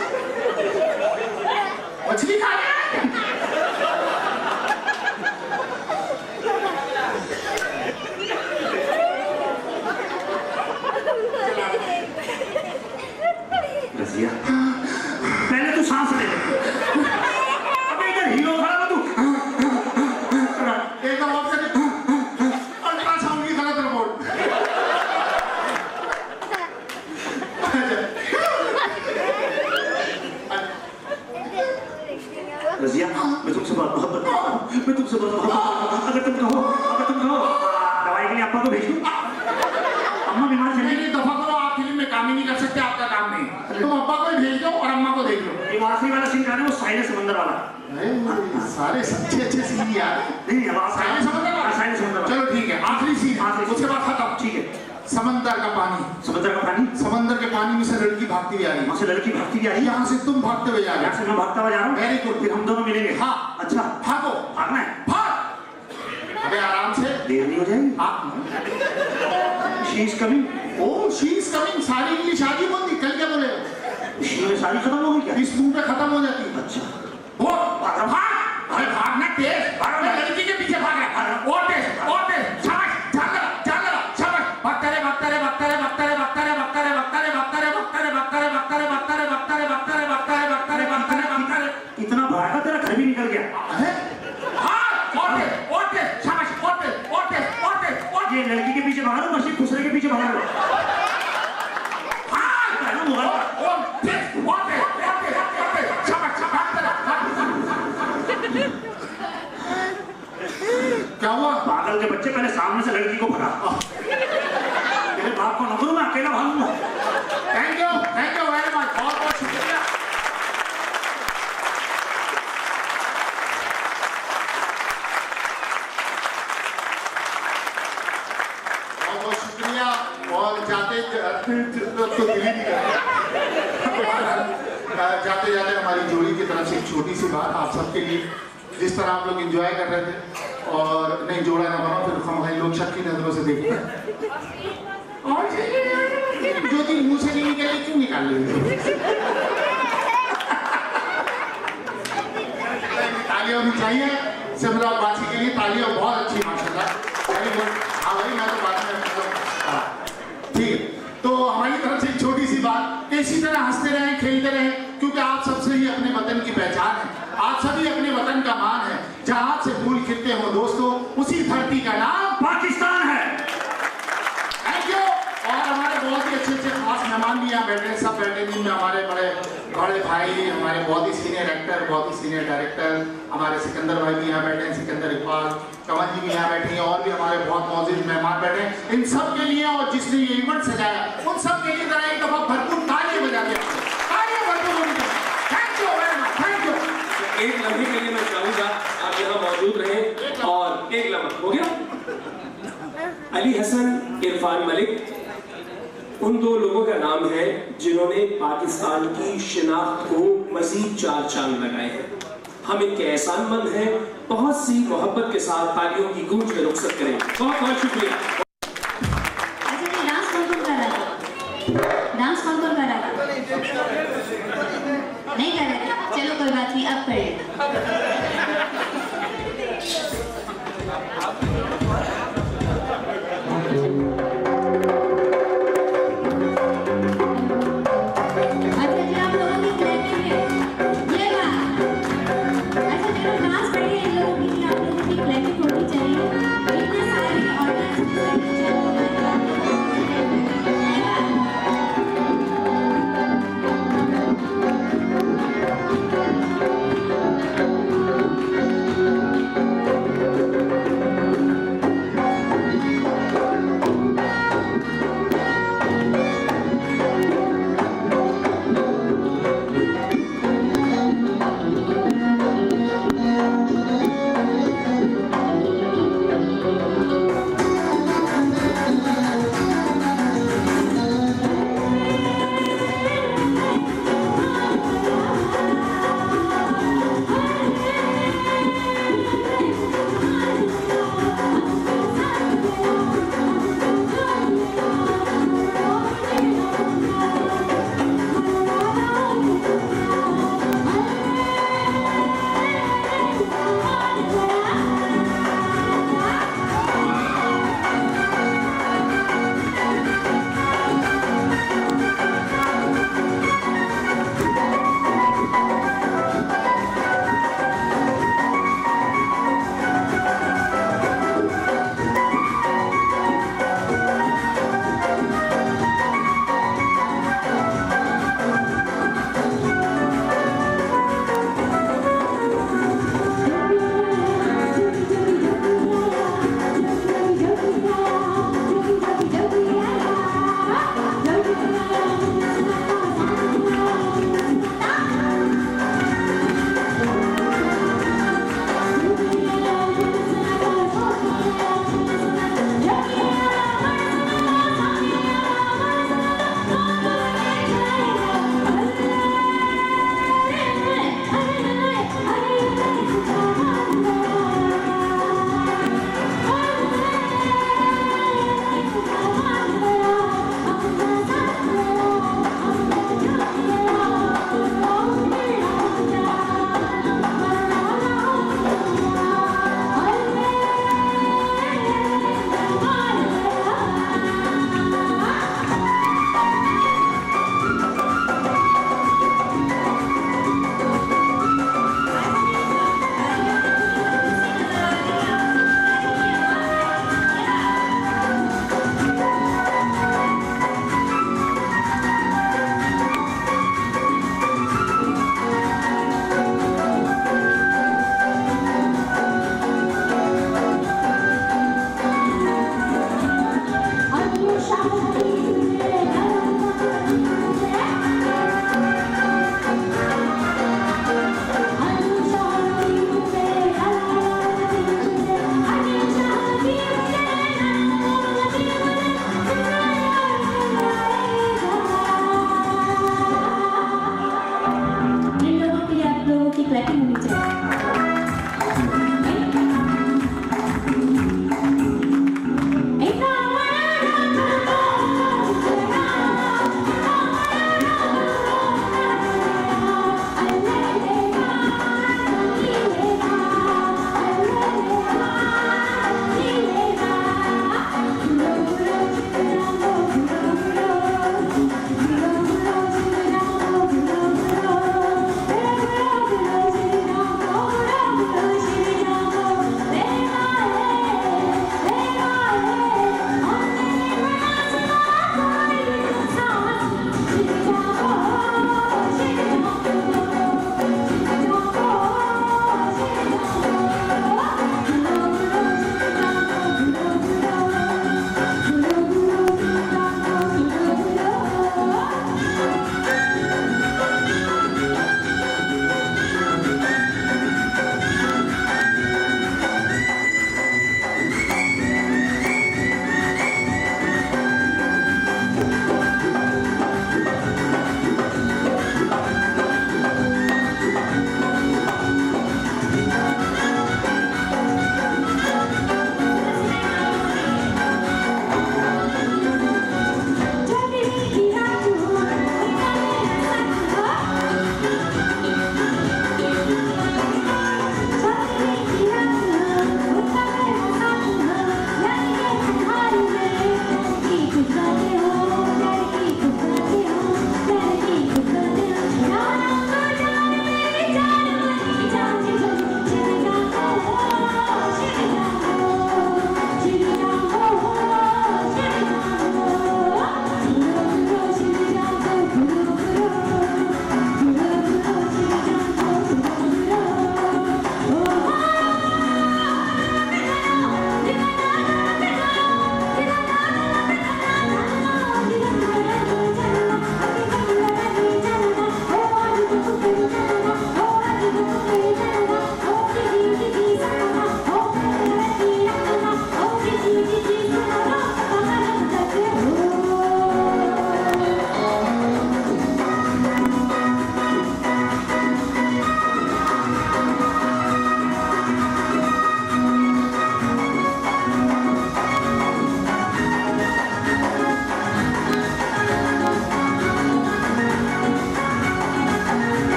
मछली खा रहा है। पहले तू सांस ले। अबे इधर हीरो खड़ा है तू। एकदम ऑफ कर। अल्ट्रासाउंड की गलत रिपोर्ट। रजिया मैं तुमसे बहुत मोहब्बत करता हूँ। मैं तुमसे बहुत मोहब्बत करता हूँ। अगर तुम कहो दवाई के लिए अप्पा को भेज दूँ। अम्मा बीमार चली गई। दफा करो, आप फिल्म में काम ही नहीं कर सकते, आपका काम नहीं। तुम अब्बा को भेज दो और अम्मा को देख लो। ये आखिरी वाला सीन वो साइले समंदर वाला। सारे अच्छे सीन यार। नहीं साइले समंदर वाला। साइले समंदर। चलो ठीक है आखिरी सीन। उसके बाद खत्म। ठीक है। समंदर का पानी। समंदर के पानी में से लड़की भागती हुई आ रही है। से लड़की भागती हुई आ रही है। यहाँ से तुम भागते हुए जा रहे हो। यहाँ से मैं भागता हुआ जा रहा हूँ। Very good. फिर हम दोनों मिलेंगे। हाँ अच्छा भागो। भागना है। भाग। अबे आराम से। देर नहीं हो जाएगी। She is coming. Oh she is coming. सारी इंग्लिश आगे बोल दी। कल क्या बोले? शी में सारी खत्म हो गई क्या? इस मुंह पे खत्म हो जाती है। अच्छा वो भाग। अरे भागना तेज। लड़की के पीछे भाग रहा। और तेज शाबाश। जान लगा शाबाश। भागता रहे। इतना भागा तेरा घर भी निकल गया। ये लड़की के पीछे भागा मशीन दूसरे के पीछे भागा। पागल के बच्चे, पहले सामने से लड़की को भगा। तेरे बाप को न करूँ, मैं अकेला भागूंगा। थैंक यू वेरी मच, बहुत बहुत शुक्रिया। बहुत बहुत शुक्रिया। और जाते जाते हमारी जोड़ी की तरफ से एक छोटी सी बात आप सबके लिए, जिस तरह आप लोग एंजॉय कर रहे थे, और नहीं जोड़ा ना बना फिर हमारे लोग शक की नजरों से देखेंगे। और जो चीज मुंह से नहीं निकली क्यों निकाल ली? तालियां होनी चाहिए सिमरा बासी के लिए, तालियां बहुत अच्छी माशाल्लाह। हाँ भाई मैं तो बात में ठीक। तो हमारी तरफ से एक छोटी सी बात, इसी तरह हंसते रहें, खेलते रहें, क्योंकि आप सबसे ही अपने वतन की पहचान है, आप सभी अपने वतन का मान है। जहां से फूल खिलते हो दोस्तों, उसी धरती का नाम पाकिस्तान है। Thank you. और हमारे बहुत ही अच्छे खास मेहमान भी यहाँ बैठे हैं, सब बैठे हैं, हमारे बड़े भाई, हमारे बहुत ही सीनियर एक्टर, बहुत ही सीनियर डायरेक्टर, हमारे सिकंदर भाई भी यहाँ बैठे हैं, सिकंदर इकबाल, कमल जी भी यहाँ बैठे हैं, और भी हमारे बहुत मौजूद मेहमान बैठे हैं। इन सब के लिए और जिसने ये इवेंट सजाया उन सब के लिए जरा एक दफा भरपूर तालियां बजा के तालियां भरपूर होनी चाहिए। Thank you very much, thank you. एक लम्हे के लिए मैं चाहूंगा आप यहाँ मौजूद रहें, और एक लम्हा हो गया। अली हसन, इरफान मलिक, उन दो लोगों का नाम है जिन्होंने पाकिस्तान की शिनाख्त को मजीद 4 चांद लगाए हैं। हम इनके एहसानमंद हैं। बहुत सी मोहब्बत के साथ तालियों की गूंज में रुखसत करें। बहुत बहुत शुक्रिया। डांस कौन कर रहा था? नहीं कर रहे? चलो कोई बात नहीं, अब करें।